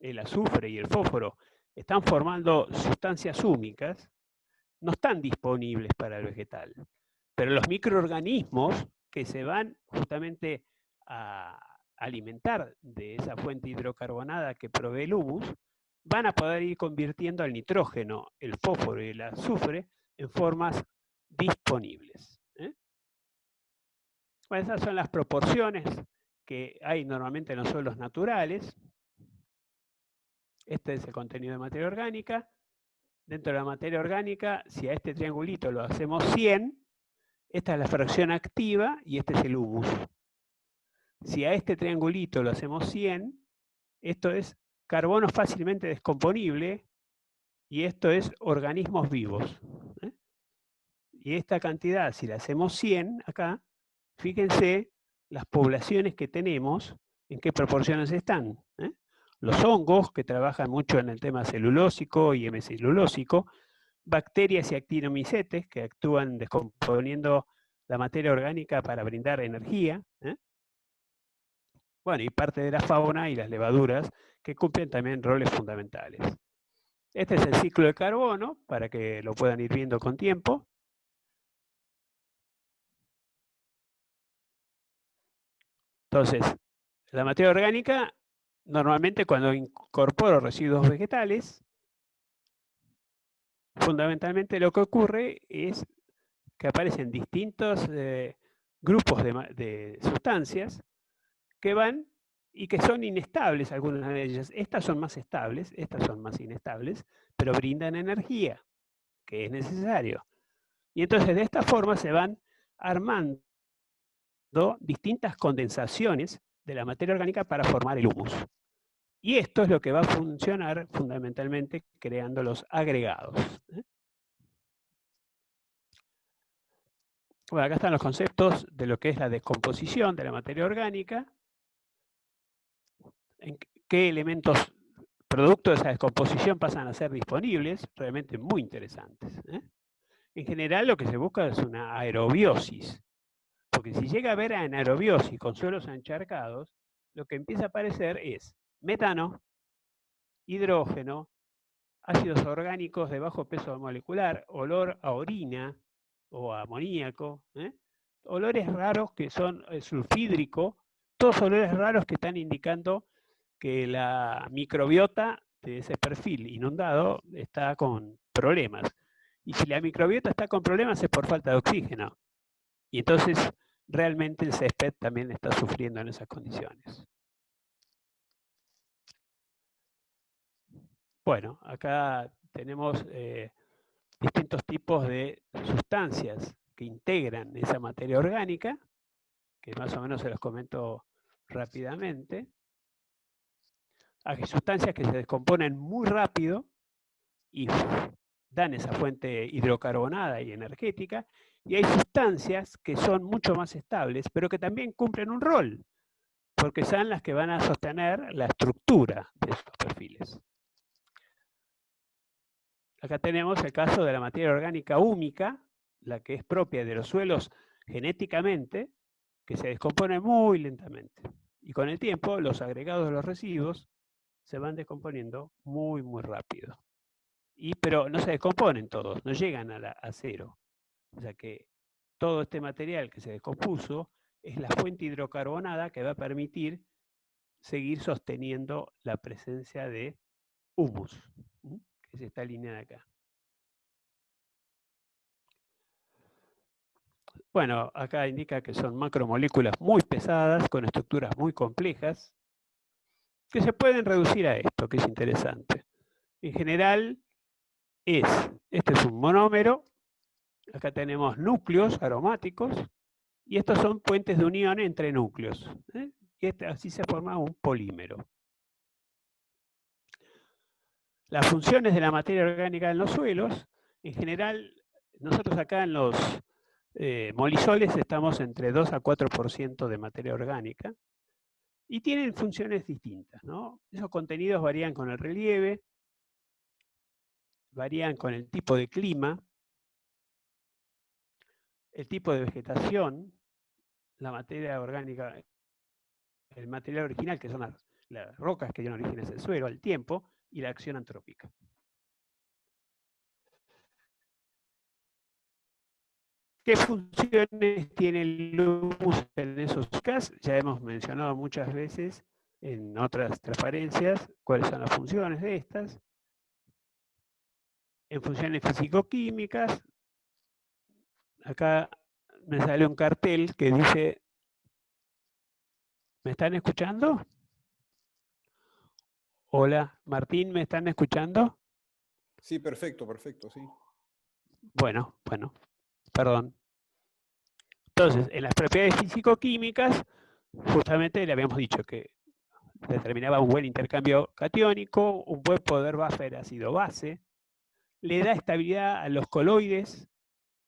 el azufre y el fósforo están formando sustancias húmicas, no están disponibles para el vegetal. Pero los microorganismos que se van justamente a alimentar de esa fuente hidrocarbonada que provee el humus, van a poder ir convirtiendo el nitrógeno, el fósforo y el azufre en formas disponibles. Bueno, esas son las proporciones que hay normalmente en los suelos naturales. Este es el contenido de materia orgánica. Dentro de la materia orgánica, si a este triangulito lo hacemos 100, esta es la fracción activa y este es el humus. Si a este triangulito lo hacemos 100, esto es carbono fácilmente descomponible y esto es organismos vivos. Y esta cantidad, si la hacemos 100 acá, fíjense las poblaciones que tenemos, en qué proporciones están. Los hongos, que trabajan mucho en el tema celulósico y hemicelulósico, bacterias y actinomicetes, que actúan descomponiendo la materia orgánica para brindar energía. Bueno, y parte de la fauna y las levaduras, que cumplen también roles fundamentales. Este es el ciclo de carbono, para que lo puedan ir viendo con tiempo. Entonces, la materia orgánica, normalmente cuando incorporo residuos vegetales, fundamentalmente lo que ocurre es que aparecen distintos grupos de sustancias que van y que son inestables, algunas de ellas. Estas son más estables, estas son más inestables, pero brindan energía, que es necesario. Y entonces de esta forma se van armando distintas condensaciones de la materia orgánica para formar el humus. Y esto es lo que va a funcionar fundamentalmente creando los agregados. Bueno, acá están los conceptos de lo que es la descomposición de la materia orgánica, en qué elementos producto de esa descomposición pasan a ser disponibles, realmente muy interesantes. En general lo que se busca es una aerobiosis, porque si llega a haber anaerobiosis con suelos encharcados, lo que empieza a aparecer es metano, hidrógeno, ácidos orgánicos de bajo peso molecular, olor a orina o a amoníaco, olores raros que son sulfídrico, todos olores raros que están indicando que la microbiota de ese perfil inundado está con problemas. Y si la microbiota está con problemas es por falta de oxígeno. Y entonces realmente el césped también está sufriendo en esas condiciones. Bueno, acá tenemos distintos tipos de sustancias que integran esa materia orgánica, que más o menos se los comento rápidamente. Hay sustancias que se descomponen muy rápido y dan esa fuente hidrocarbonada y energética, y hay sustancias que son mucho más estables, pero que también cumplen un rol, porque son las que van a sostener la estructura de esos perfiles. Acá tenemos el caso de la materia orgánica húmica, la que es propia de los suelos genéticamente, que se descompone muy lentamente. Y con el tiempo, los agregados de los residuos se van descomponiendo muy, muy rápido. Pero no se descomponen todos, no llegan a cero. O sea que todo este material que se descompuso es la fuente hidrocarbonada que va a permitir seguir sosteniendo la presencia de humus, que es esta línea de acá. Bueno, acá indica que son macromoléculas muy pesadas, con estructuras muy complejas, que se pueden reducir a esto, que es interesante. En general, este es un monómero, acá tenemos núcleos aromáticos, y estos son puentes de unión entre núcleos. Y así se forma un polímero. Las funciones de la materia orgánica en los suelos, en general, nosotros acá en los molisoles estamos entre 2 a 4% de materia orgánica y tienen funciones distintas, ¿no? Esos contenidos varían con el relieve, varían con el tipo de clima, el tipo de vegetación, la materia orgánica, el material original, que son las rocas que dieron origen a ese suelo, el tiempo y la acción antrópica. ¿Qué funciones tiene el humus en esos casos? Ya hemos mencionado muchas veces en otras transparencias cuáles son las funciones de estas. En funciones físico-químicas, acá me sale un cartel que dice, ¿me están escuchando? Hola, Martín, ¿me están escuchando? Sí, perfecto, perfecto, sí. Bueno, perdón. Entonces, en las propiedades físico-químicas, justamente le habíamos dicho que determinaba un buen intercambio catiónico, un buen poder buffer ácido-base, le da estabilidad a los coloides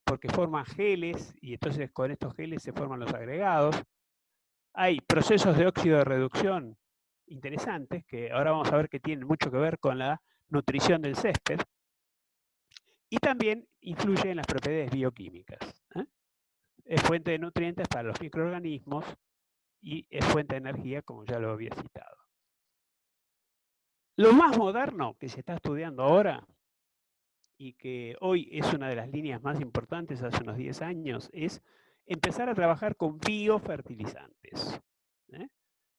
porque forman geles y entonces con estos geles se forman los agregados. Hay procesos de óxido de reducción interesantes que ahora vamos a ver que tienen mucho que ver con la nutrición del césped y también influye en las propiedades bioquímicas. Es fuente de nutrientes para los microorganismos y es fuente de energía, como ya lo había citado. Lo más moderno que se está estudiando ahora y que hoy es una de las líneas más importantes hace unos 10 años es empezar a trabajar con biofertilizantes.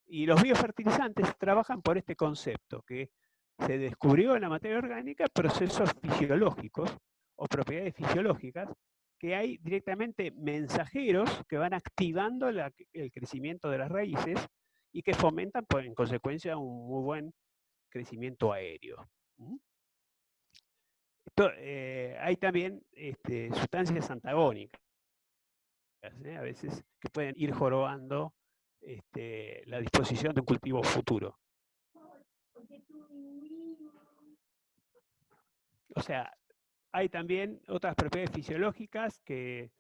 Y los biofertilizantes trabajan por este concepto que se descubrió en la materia orgánica procesos fisiológicos o propiedades fisiológicas que hay directamente mensajeros que van activando el crecimiento de las raíces y que fomentan, pues, en consecuencia, un muy buen crecimiento aéreo. Hay también sustancias antagónicas, a veces que pueden ir jorobando la disposición de un cultivo futuro. O sea, hay también otras propiedades fisiológicas que,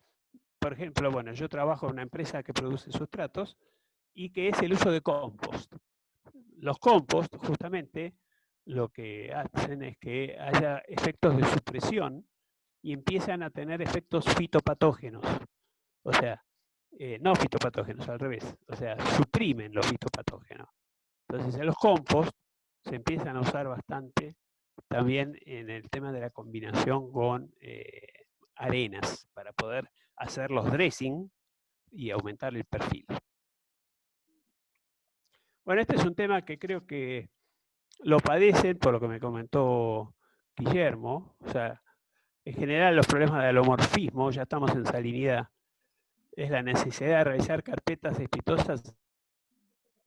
por ejemplo, bueno, yo trabajo en una empresa que produce sustratos y que es el uso de compost. Los compost, justamente, lo que hacen es que haya efectos de supresión y empiezan a tener efectos fitopatógenos. O sea, no fitopatógenos, al revés. O sea, suprimen los fitopatógenos. Entonces, en los compost se empiezan a usar bastante también en el tema de la combinación con arenas para poder hacer los dressing y aumentar el perfil. Bueno, este es un tema que creo que lo padecen, por lo que me comentó Guillermo. O sea, en general los problemas de alomorfismo, ya estamos en salinidad, es la necesidad de realizar carpetas exitosas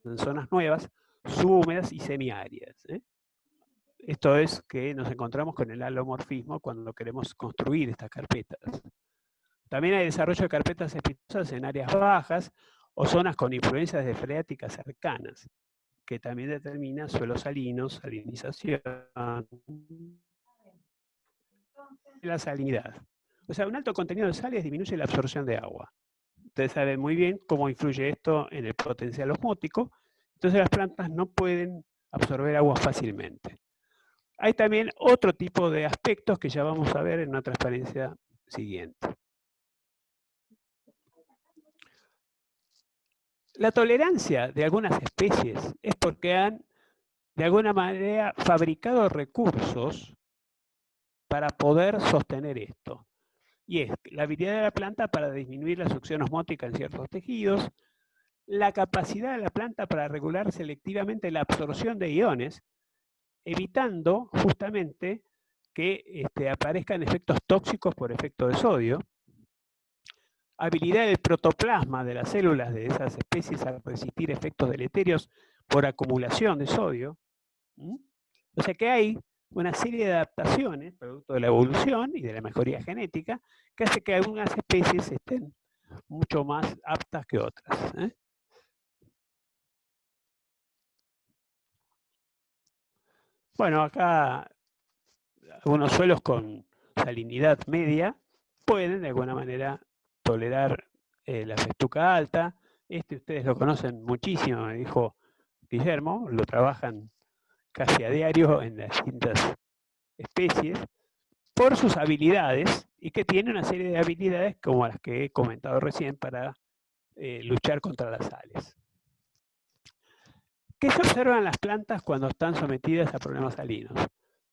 en zonas nuevas, subhúmedas y semiáridas. Esto es que nos encontramos con el alomorfismo cuando queremos construir estas carpetas. También hay desarrollo de carpetas exitosas en áreas bajas o zonas con influencias de freáticas cercanas, que también determina suelos salinos, salinización, la salinidad. O sea, un alto contenido de sales disminuye la absorción de agua. Ustedes saben muy bien cómo influye esto en el potencial osmótico, entonces las plantas no pueden absorber agua fácilmente. Hay también otro tipo de aspectos que ya vamos a ver en una transparencia siguiente. La tolerancia de algunas especies es porque han, de alguna manera, fabricado recursos para poder sostener esto. Y es la habilidad de la planta para disminuir la succión osmótica en ciertos tejidos, la capacidad de la planta para regular selectivamente la absorción de iones, evitando justamente que aparezcan efectos tóxicos por efecto de sodio, habilidad del protoplasma de las células de esas especies a resistir efectos deleterios por acumulación de sodio. O sea que hay una serie de adaptaciones, producto de la evolución y de la mejoría genética, que hace que algunas especies estén mucho más aptas que otras. Bueno, acá algunos suelos con salinidad media pueden de alguna manera tolerar la festuca alta. Ustedes lo conocen muchísimo, me dijo Guillermo, lo trabajan casi a diario en las distintas especies, por sus habilidades, y que tiene una serie de habilidades como las que he comentado recién para luchar contra las sales. ¿Qué se observa en las plantas cuando están sometidas a problemas salinos?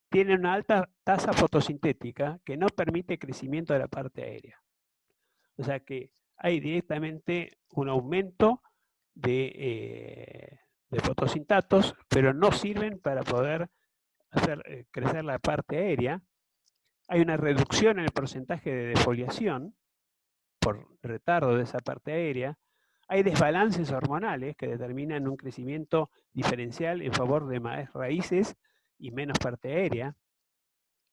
Tienen una alta tasa fotosintética que no permite crecimiento de la parte aérea. O sea que hay directamente un aumento de fotosintatos, pero no sirven para poder hacer crecer la parte aérea. Hay una reducción en el porcentaje de defoliación por retardo de esa parte aérea. Hay desbalances hormonales que determinan un crecimiento diferencial en favor de más raíces y menos parte aérea.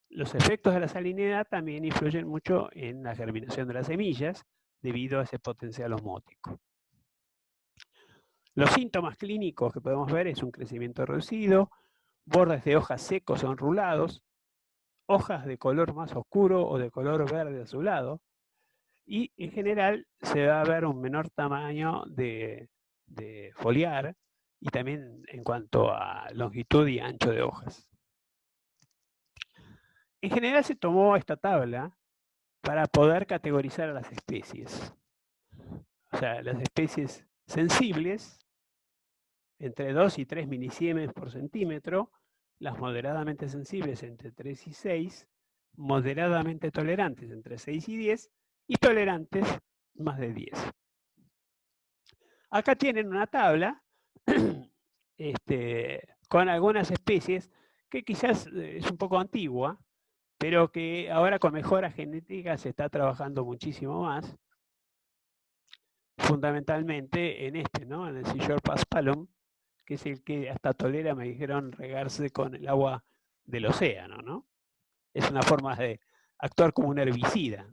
Los efectos de la salinidad también influyen mucho en la germinación de las semillas debido a ese potencial osmótico. Los síntomas clínicos que podemos ver es un crecimiento reducido, bordes de hojas secos o enrulados, hojas de color más oscuro o de color verde azulado, y en general se va a ver un menor tamaño de foliar y también en cuanto a longitud y ancho de hojas. En general se tomó esta tabla para poder categorizar a las especies. O sea, las especies sensibles, entre 2 y 3 milisiemens por centímetro, las moderadamente sensibles entre 3 y 6, moderadamente tolerantes entre 6 y 10, y tolerantes más de 10. Acá tienen una tabla con algunas especies que quizás es un poco antigua, pero que ahora con mejora genética se está trabajando muchísimo más, fundamentalmente en ¿no? En el Seashore paspalum, que es el que hasta tolera, me dijeron, regarse con el agua del océano, ¿no? Es una forma de actuar como un herbicida.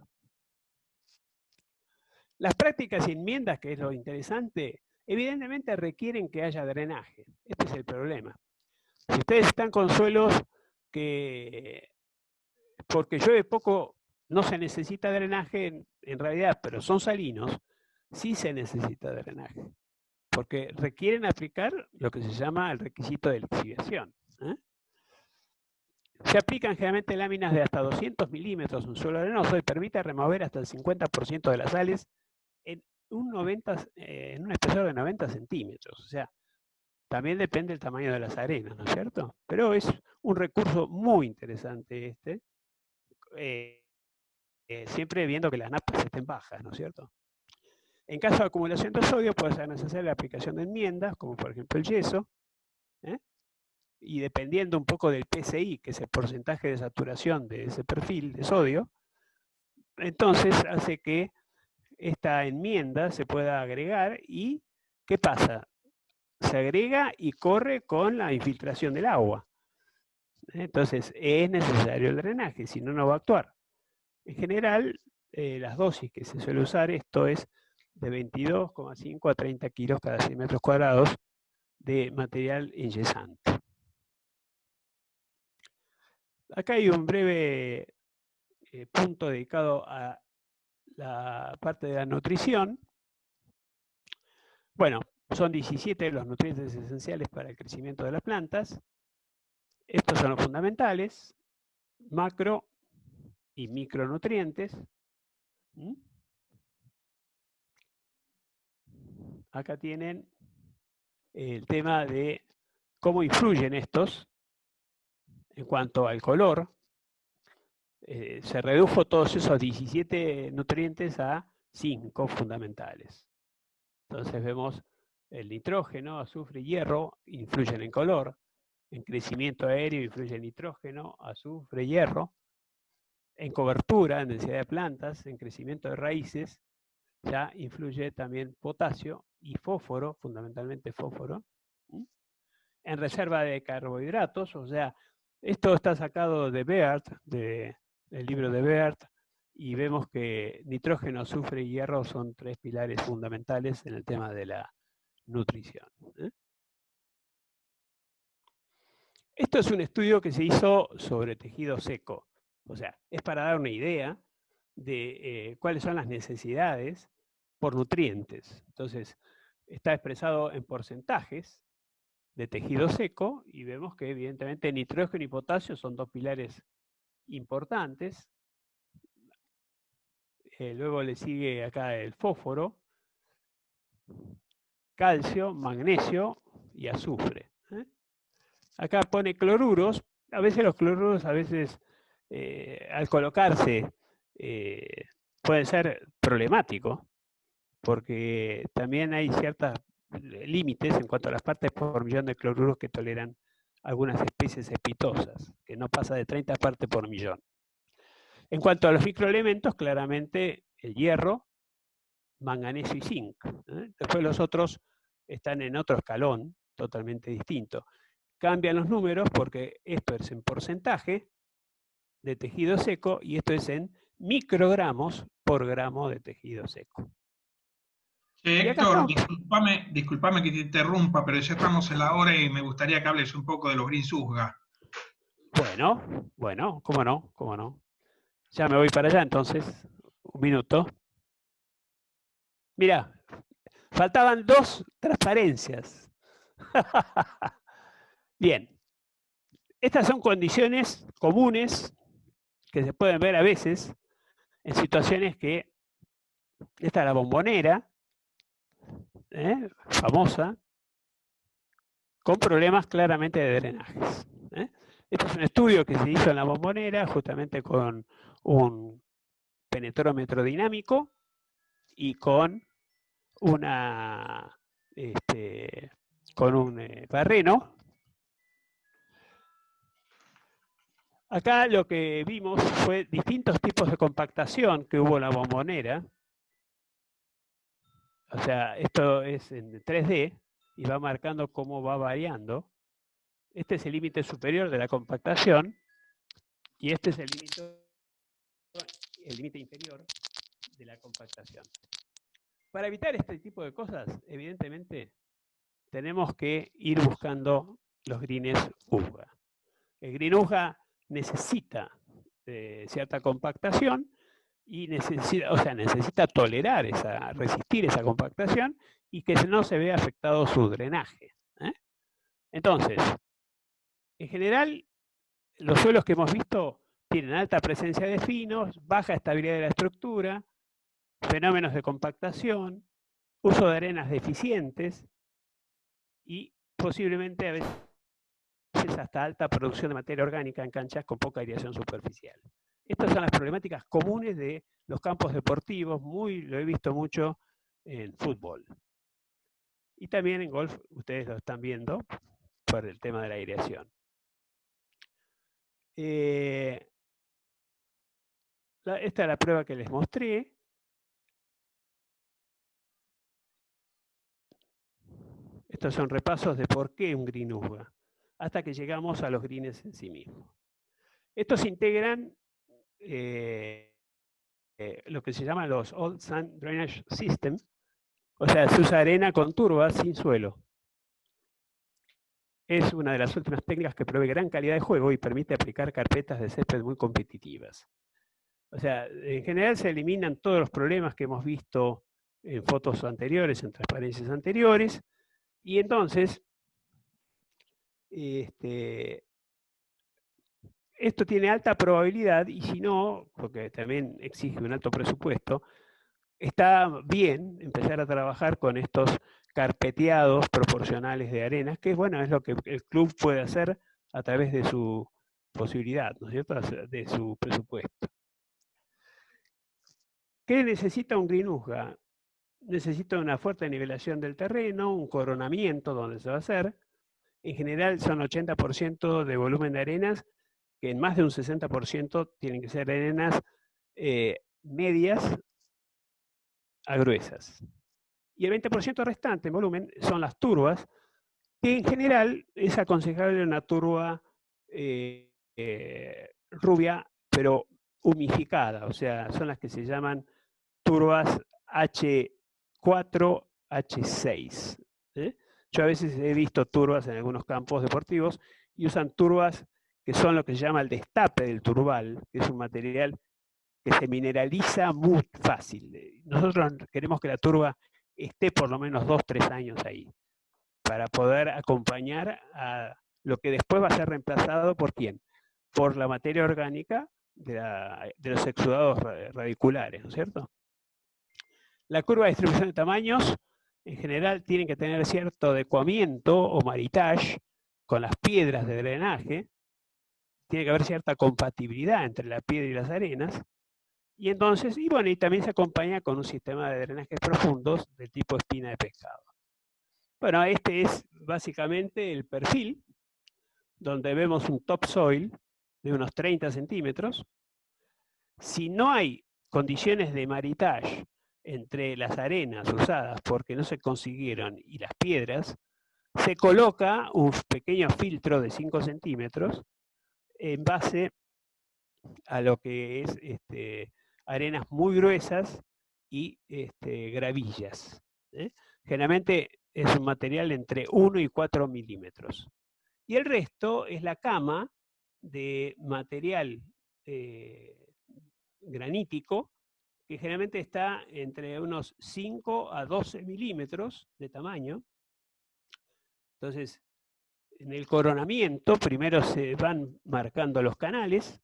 Las prácticas y enmiendas, que es lo interesante, evidentemente requieren que haya drenaje. Este es el problema. Si ustedes están con suelos que, porque llueve poco, no se necesita drenaje en realidad, pero son salinos, sí se necesita drenaje, porque requieren aplicar lo que se llama el requisito de lixiviación. Se aplican generalmente láminas de hasta 200 milímetros en un suelo arenoso y permite remover hasta el 50% de las sales en en un espesor de 90 centímetros. O sea, también depende del tamaño de las arenas, ¿no es cierto? Pero es un recurso muy interesante siempre viendo que las napas estén bajas, ¿no es cierto? En caso de acumulación de sodio puede ser necesaria la aplicación de enmiendas, como por ejemplo el yeso, y dependiendo un poco del PSI, que es el porcentaje de saturación de ese perfil de sodio, entonces hace que esta enmienda se pueda agregar y ¿qué pasa? Se agrega y corre con la infiltración del agua. Entonces es necesario el drenaje, si no, no va a actuar. En general, las dosis que se suele usar, esto es de 22,5 a 30 kilos cada 100 metros cuadrados de material enyesante. Acá hay un breve punto dedicado a la parte de la nutrición. Bueno, son 17 los nutrientes esenciales para el crecimiento de las plantas. Estos son los fundamentales, macro y micronutrientes. Acá tienen el tema de cómo influyen estos en cuanto al color. Se redujo todos esos 17 nutrientes a 5 fundamentales. Entonces vemos el nitrógeno, azufre y hierro influyen en color. En crecimiento aéreo influye el nitrógeno, azufre, hierro. En cobertura, en densidad de plantas, en crecimiento de raíces, ya influye también potasio y fósforo, fundamentalmente fósforo. En reserva de carbohidratos, o sea, esto está sacado de Beard, del libro de Beard, y vemos que nitrógeno, azufre y hierro son 3 pilares fundamentales en el tema de la nutrición. Esto es un estudio que se hizo sobre tejido seco. O sea, es para dar una idea de cuáles son las necesidades por nutrientes. Entonces, está expresado en porcentajes de tejido seco y vemos que evidentemente nitrógeno y potasio son dos pilares importantes. Luego le sigue acá el fósforo, calcio, magnesio y azufre. Acá pone cloruros. A veces los cloruros, al colocarse, puede ser problemático, porque también hay ciertos límites en cuanto a las partes por millón de cloruros que toleran algunas especies espitosas, que no pasa de 30 partes por millón. En cuanto a los microelementos, claramente el hierro, manganeso y zinc. Después los otros están en otro escalón totalmente distinto. Cambian los números porque esto es en porcentaje de tejido seco y esto es en microgramos por gramo de tejido seco. Héctor, discúlpame que te interrumpa, pero ya estamos en la hora y me gustaría que hables un poco de los Greensusga. Bueno, cómo no. Ya me voy para allá entonces, un minuto. Mirá, faltaban 2 transparencias. Bien, estas son condiciones comunes que se pueden ver a veces en situaciones que, esta es la bombonera, famosa, con problemas claramente de drenajes. Este es un estudio que se hizo en la bombonera justamente con un penetrómetro dinámico y con un barreno. Acá lo que vimos fue distintos tipos de compactación que hubo en la bombonera. O sea, esto es en 3D y va marcando cómo va variando. Este es el límite superior de la compactación y este es el límite inferior de la compactación. Para evitar este tipo de cosas, evidentemente, tenemos que ir buscando los greens USGA. El green USGA necesita cierta compactación y necesita tolerar resistir esa compactación y que no se vea afectado su drenaje. Entonces, en general, los suelos que hemos visto tienen alta presencia de finos, baja estabilidad de la estructura, fenómenos de compactación, uso de arenas deficientes y posiblemente a veces hasta alta producción de materia orgánica en canchas con poca aireación superficial. Estas son las problemáticas comunes de los campos deportivos, lo he visto mucho en fútbol. Y también en golf, ustedes lo están viendo por el tema de la aireación. Esta es la prueba que les mostré. Estos son repasos de por qué un green USGA, hasta que llegamos a los greens en sí mismos. Estos integran lo que se llama los All Sand Drainage System, o sea, se usa arena con turbas sin suelo. Es una de las últimas técnicas que provee gran calidad de juego y permite aplicar carpetas de césped muy competitivas. O sea, en general se eliminan todos los problemas que hemos visto en fotos anteriores, en transparencias anteriores, y entonces esto tiene alta probabilidad, y si no, porque también exige un alto presupuesto, está bien empezar a trabajar con estos carpeteados proporcionales de arenas, que bueno, es lo que el club puede hacer a través de su posibilidad, ¿no es cierto?, de su presupuesto. ¿Qué necesita un green USGA? Necesita una fuerte nivelación del terreno, un coronamiento donde se va a hacer. En general son 80% de volumen de arenas, que en más de un 60% tienen que ser arenas medias a gruesas. Y el 20% restante en volumen son las turbas, que en general es aconsejable una turba rubia, pero humificada, o sea, son las que se llaman turbas H4, H6. Yo a veces he visto turbas en algunos campos deportivos y usan turbas que son lo que se llama el destape del turbal, que es un material que se mineraliza muy fácil. Nosotros queremos que la turba esté por lo menos 2 o 3 años ahí, para poder acompañar a lo que después va a ser reemplazado por ¿quién? Por la materia orgánica de los exudados radiculares, ¿no es cierto? La curva de distribución de tamaños, en general, tiene que tener cierto adecuamiento o maritage con las piedras de drenaje. Tiene que haber cierta compatibilidad entre la piedra y las arenas. Y entonces, y bueno, y también se acompaña con un sistema de drenajes profundos del tipo espina de pescado. Bueno, este es básicamente el perfil, donde vemos un topsoil de unos 30 centímetros. Si no hay condiciones de maritage entre las arenas usadas porque no se consiguieron y las piedras, se coloca un pequeño filtro de 5 centímetros en base a lo que es arenas muy gruesas y gravillas. Generalmente es un material entre 1 y 4 milímetros. Y el resto es la cama de material granítico, que generalmente está entre unos 5 a 12 milímetros de tamaño. Entonces, en el coronamiento primero se van marcando los canales,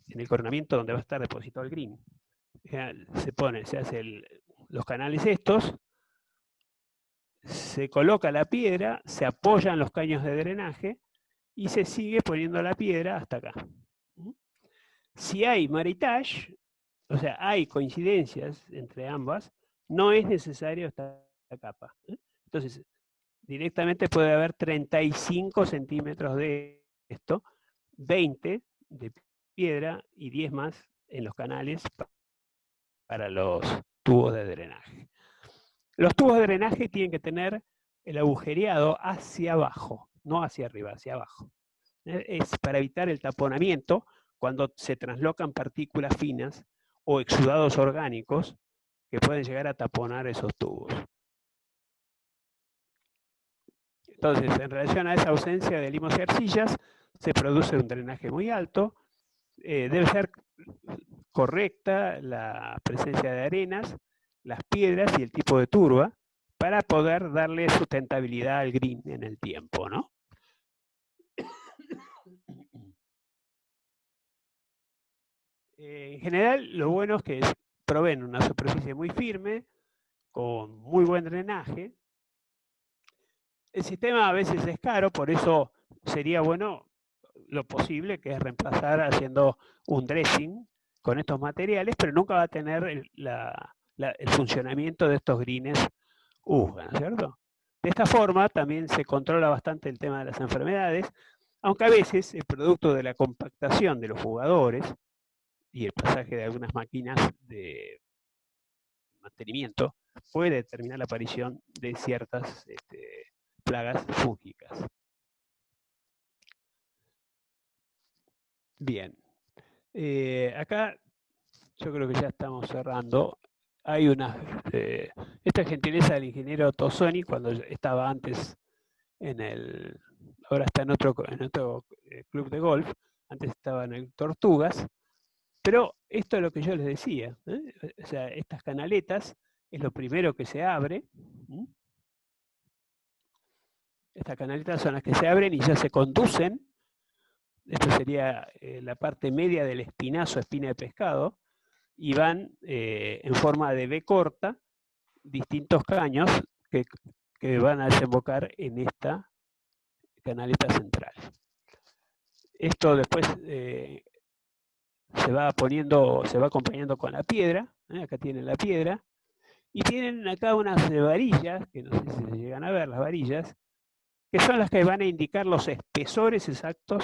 en el coronamiento donde va a estar depositado el green. Se hacen los canales estos, se coloca la piedra, se apoyan los caños de drenaje y se sigue poniendo la piedra hasta acá. Si hay maritage, o sea, hay coincidencias entre ambas, no es necesario esta capa. Entonces, directamente puede haber 35 centímetros de esto, 20 de piedra y 10 más en los canales para los tubos de drenaje. Los tubos de drenaje tienen que tener el agujereado hacia abajo, no hacia arriba, hacia abajo. Es para evitar el taponamiento cuando se translocan partículas finas o exudados orgánicos que pueden llegar a taponar esos tubos. Entonces, en relación a esa ausencia de limos y arcillas, se produce un drenaje muy alto. Debe ser correcta la presencia de arenas, las piedras y el tipo de turba para poder darle sustentabilidad al green en el tiempo, ¿no? En general, lo bueno es que proveen una superficie muy firme, con muy buen drenaje. El sistema a veces es caro, por eso sería bueno lo posible, que es reemplazar haciendo un dressing con estos materiales, pero nunca va a tener el funcionamiento de estos greens USGA, ¿no es cierto? De esta forma también se controla bastante el tema de las enfermedades, aunque a veces el producto de la compactación de los jugadores y el pasaje de algunas máquinas de mantenimiento puede determinar la aparición de ciertas plagas fúngicas. Bien, acá yo creo que ya estamos cerrando. Hay esta es gentileza del ingeniero Tosoni cuando estaba antes ahora está en otro club de golf, antes estaba en el Tortugas, pero esto es lo que yo les decía, o sea, estas canaletas es lo primero que se abre. Estas canaletas son las que se abren y ya se conducen. Esto sería la parte media del espinazo, espina de pescado, y van en forma de V corta, distintos caños que van a desembocar en esta canaleta central. Esto después se va acompañando con la piedra, acá tienen la piedra, y tienen acá unas varillas, que no sé si se llegan a ver las varillas, que son las que van a indicar los espesores exactos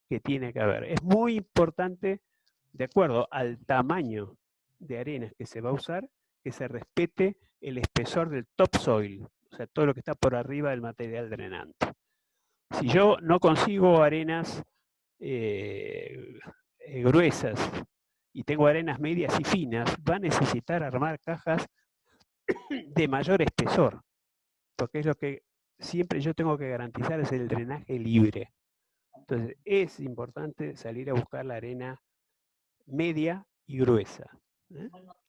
que tiene que haber. Es muy importante, de acuerdo al tamaño de arenas que se va a usar, que se respete el espesor del topsoil, o sea, todo lo que está por arriba del material drenante. Si yo no consigo arenas gruesas y tengo arenas medias y finas, va a necesitar armar cajas de mayor espesor, porque es lo que siempre yo tengo que garantizar, es el drenaje libre. Entonces es importante salir a buscar la arena media y gruesa.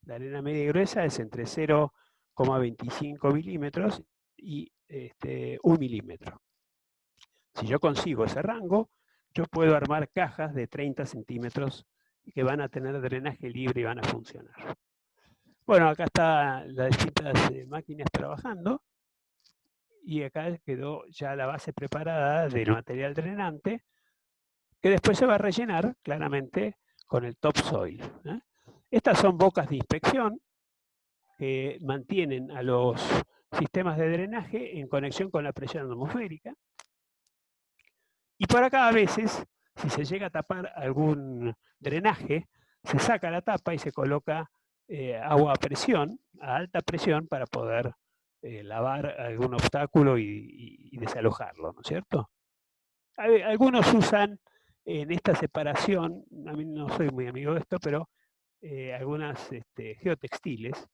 La arena media y gruesa es entre 0,25 milímetros y 1 milímetro. Si yo consigo ese rango, yo puedo armar cajas de 30 centímetros que van a tener drenaje libre y van a funcionar. Bueno, acá están las distintas máquinas trabajando y acá quedó ya la base preparada del material drenante que después se va a rellenar claramente con el topsoil. Estas son bocas de inspección que mantienen a los sistemas de drenaje en conexión con la presión atmosférica. Y por acá a veces, si se llega a tapar algún drenaje, se saca la tapa y se coloca agua a presión, a alta presión, para poder lavar algún obstáculo y desalojarlo, ¿no es cierto? Algunos usan en esta separación, a mí no soy muy amigo de esto, pero algunas geotextiles,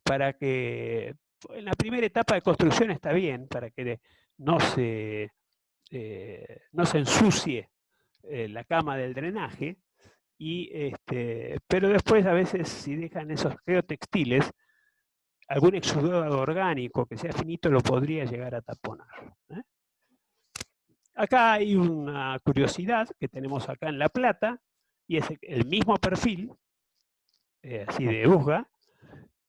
para que en la primera etapa de construcción está bien, para que no se ensucie la cama del drenaje, pero después a veces si dejan esos geotextiles, algún exudado orgánico que sea finito lo podría llegar a taponar. Acá hay una curiosidad que tenemos acá en La Plata, y es el mismo perfil, así de USGA,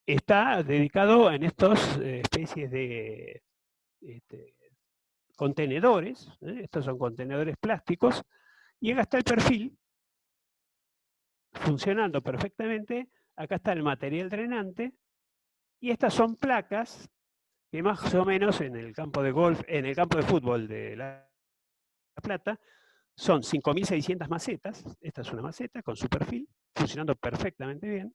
está dedicado en estas especies de contenedores, estos son contenedores plásticos, y acá está el perfil funcionando perfectamente. Acá está el material drenante, y estas son placas que más o menos en el campo de golf, en el campo de fútbol de La Plata, son 5.600 macetas. Esta es una maceta con su perfil, funcionando perfectamente bien.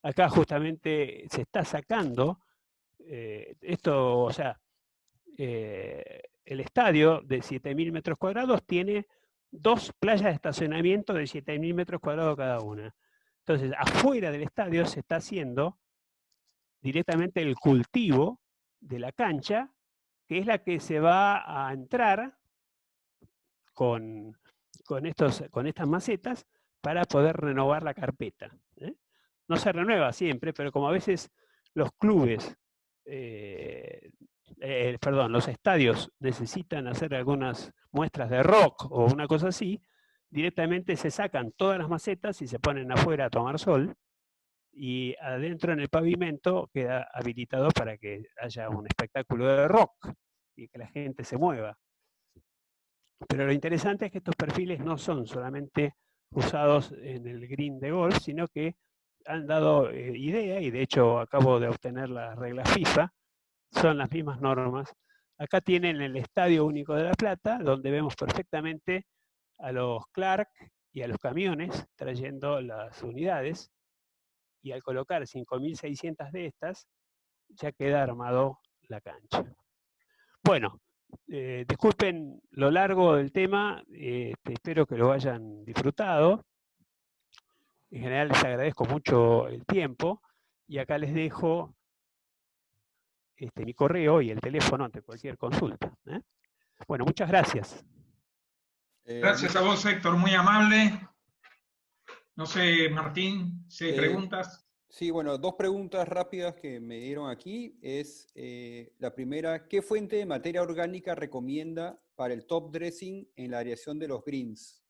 Acá justamente se está sacando esto, o sea, el estadio de 7.000 metros cuadrados tiene 2 playas de estacionamiento de 7.000 metros cuadrados cada una. Entonces, afuera del estadio se está haciendo directamente el cultivo de la cancha, que es la que se va a entrar con estas macetas para poder renovar la carpeta. No se renueva siempre, pero como a veces los clubes, los estadios necesitan hacer algunas muestras de rock o una cosa así, directamente se sacan todas las macetas y se ponen afuera a tomar sol, y adentro en el pavimento queda habilitado para que haya un espectáculo de rock y que la gente se mueva. Pero lo interesante es que estos perfiles no son solamente usados en el green de golf, sino que han dado idea, y de hecho acabo de obtener las reglas FIFA, son las mismas normas. Acá tienen el Estadio Único de La Plata, donde vemos perfectamente a los Clark y a los camiones trayendo las unidades, y al colocar 5.600 de estas, ya queda armado la cancha. Bueno, disculpen lo largo del tema, espero que lo hayan disfrutado. En general les agradezco mucho el tiempo, y acá les dejo mi correo y el teléfono ante cualquier consulta. Bueno, muchas gracias. Gracias a vos, Héctor, muy amable. No sé, Martín, si hay preguntas. Sí, bueno, 2 preguntas rápidas que me dieron aquí. La primera, ¿qué fuente de materia orgánica recomienda para el top dressing en la aireación de los greens?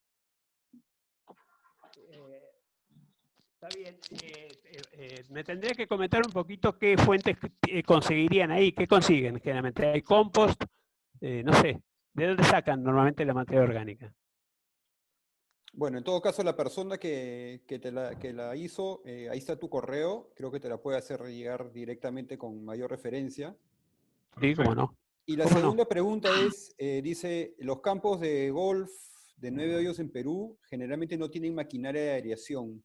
Está bien. Me tendría que comentar un poquito qué fuentes conseguirían ahí. ¿Qué consiguen generalmente? ¿Hay compost? No sé. ¿De dónde sacan normalmente la materia orgánica? Bueno, en todo caso, la persona que la hizo, ahí está tu correo, creo que te la puede hacer llegar directamente con mayor referencia. Sí, cómo no. Y la segunda pregunta es, dice, los campos de golf de 9 hoyos en Perú generalmente no tienen maquinaria de aireación.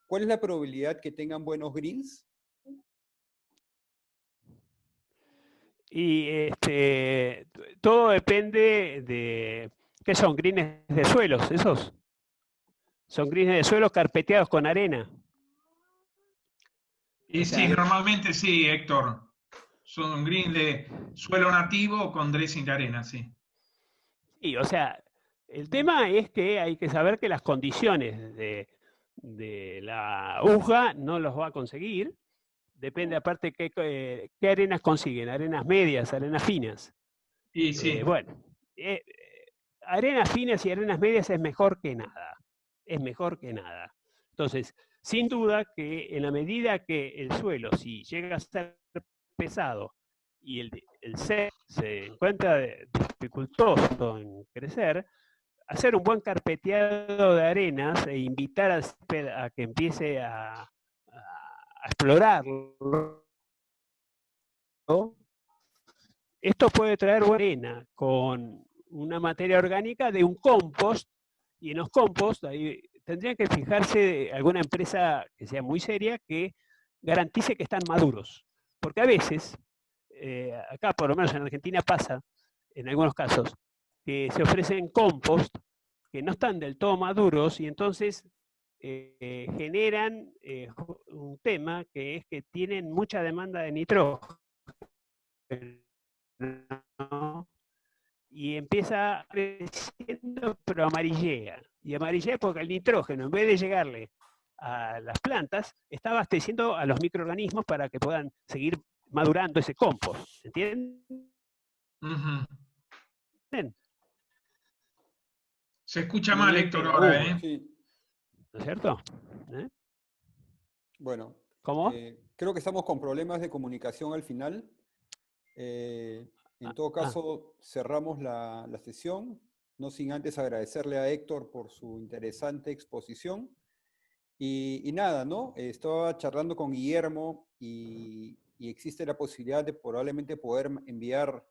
¿Cuál es la probabilidad que tengan buenos greens? Y todo depende de... ¿Qué son? ¿Greens de suelos esos? Son greens de suelos carpeteados con arena. Y sí, normalmente sí, Héctor. Son greens de suelo nativo con dressing de arena, sí. Sí, o sea, El tema es que hay que saber que las condiciones de la UJA no los va a conseguir. Depende aparte qué arenas consiguen, arenas medias, arenas finas. Y sí, Bueno, arenas finas y arenas medias es mejor que nada. Es mejor que nada. Entonces, sin duda que en la medida que el suelo, si llega a ser pesado y el ser se encuentra dificultoso en crecer, hacer un buen carpeteado de arenas e invitar al césped a que empiece a explorarlo. Esto puede traer buena arena con una materia orgánica de un compost, y en los compost ahí tendría que fijarse alguna empresa que sea muy seria que garantice que están maduros. Porque a veces, acá por lo menos en Argentina pasa, en algunos casos, que se ofrecen compost que no están del todo maduros y entonces generan un tema que es que tienen mucha demanda de nitrógeno, ¿no? Y empieza creciendo, pero amarillea. Y amarillea porque el nitrógeno, en vez de llegarle a las plantas, está abasteciendo a los microorganismos para que puedan seguir madurando ese compost. ¿Entienden? ujú. Se escucha mal, Muy Héctor, ahora, bien, ¿eh? sí. ¿No es cierto? ¿Eh? Bueno, ¿Cómo? creo que estamos con problemas de comunicación al final. En todo caso, cerramos la sesión, no sin antes agradecerle a Héctor por su interesante exposición. Y nada, ¿no? Estaba charlando con Guillermo y existe la posibilidad de probablemente poder enviar,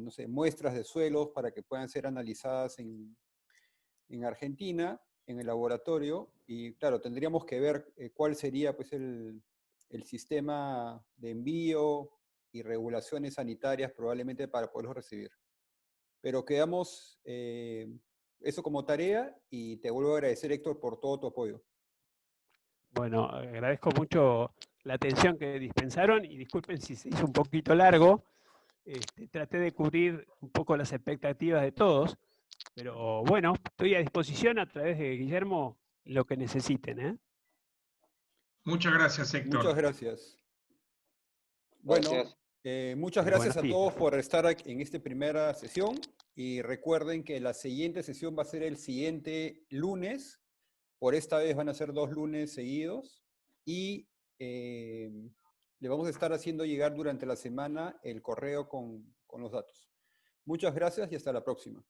no sé, muestras de suelos para que puedan ser analizadas en Argentina, en el laboratorio. Y claro, tendríamos que ver cuál sería pues, el sistema de envío y regulaciones sanitarias probablemente para poderlos recibir. Pero quedamos eso como tarea y te vuelvo a agradecer, Héctor, por todo tu apoyo. Bueno, agradezco mucho la atención que dispensaron y disculpen si se hizo un poquito largo. Traté de cubrir un poco las expectativas de todos, pero bueno, estoy a disposición a través de Guillermo lo que necesiten, ¿eh? Muchas gracias, Muchas Héctor. gracias. Bueno, muchas gracias Buenas a todos fiestas. por estar en esta primera sesión y recuerden que la siguiente sesión va a ser el siguiente lunes. Por esta vez van a ser 2 lunes seguidos y le vamos a estar haciendo llegar durante la semana el correo con los datos. Muchas gracias y hasta la próxima.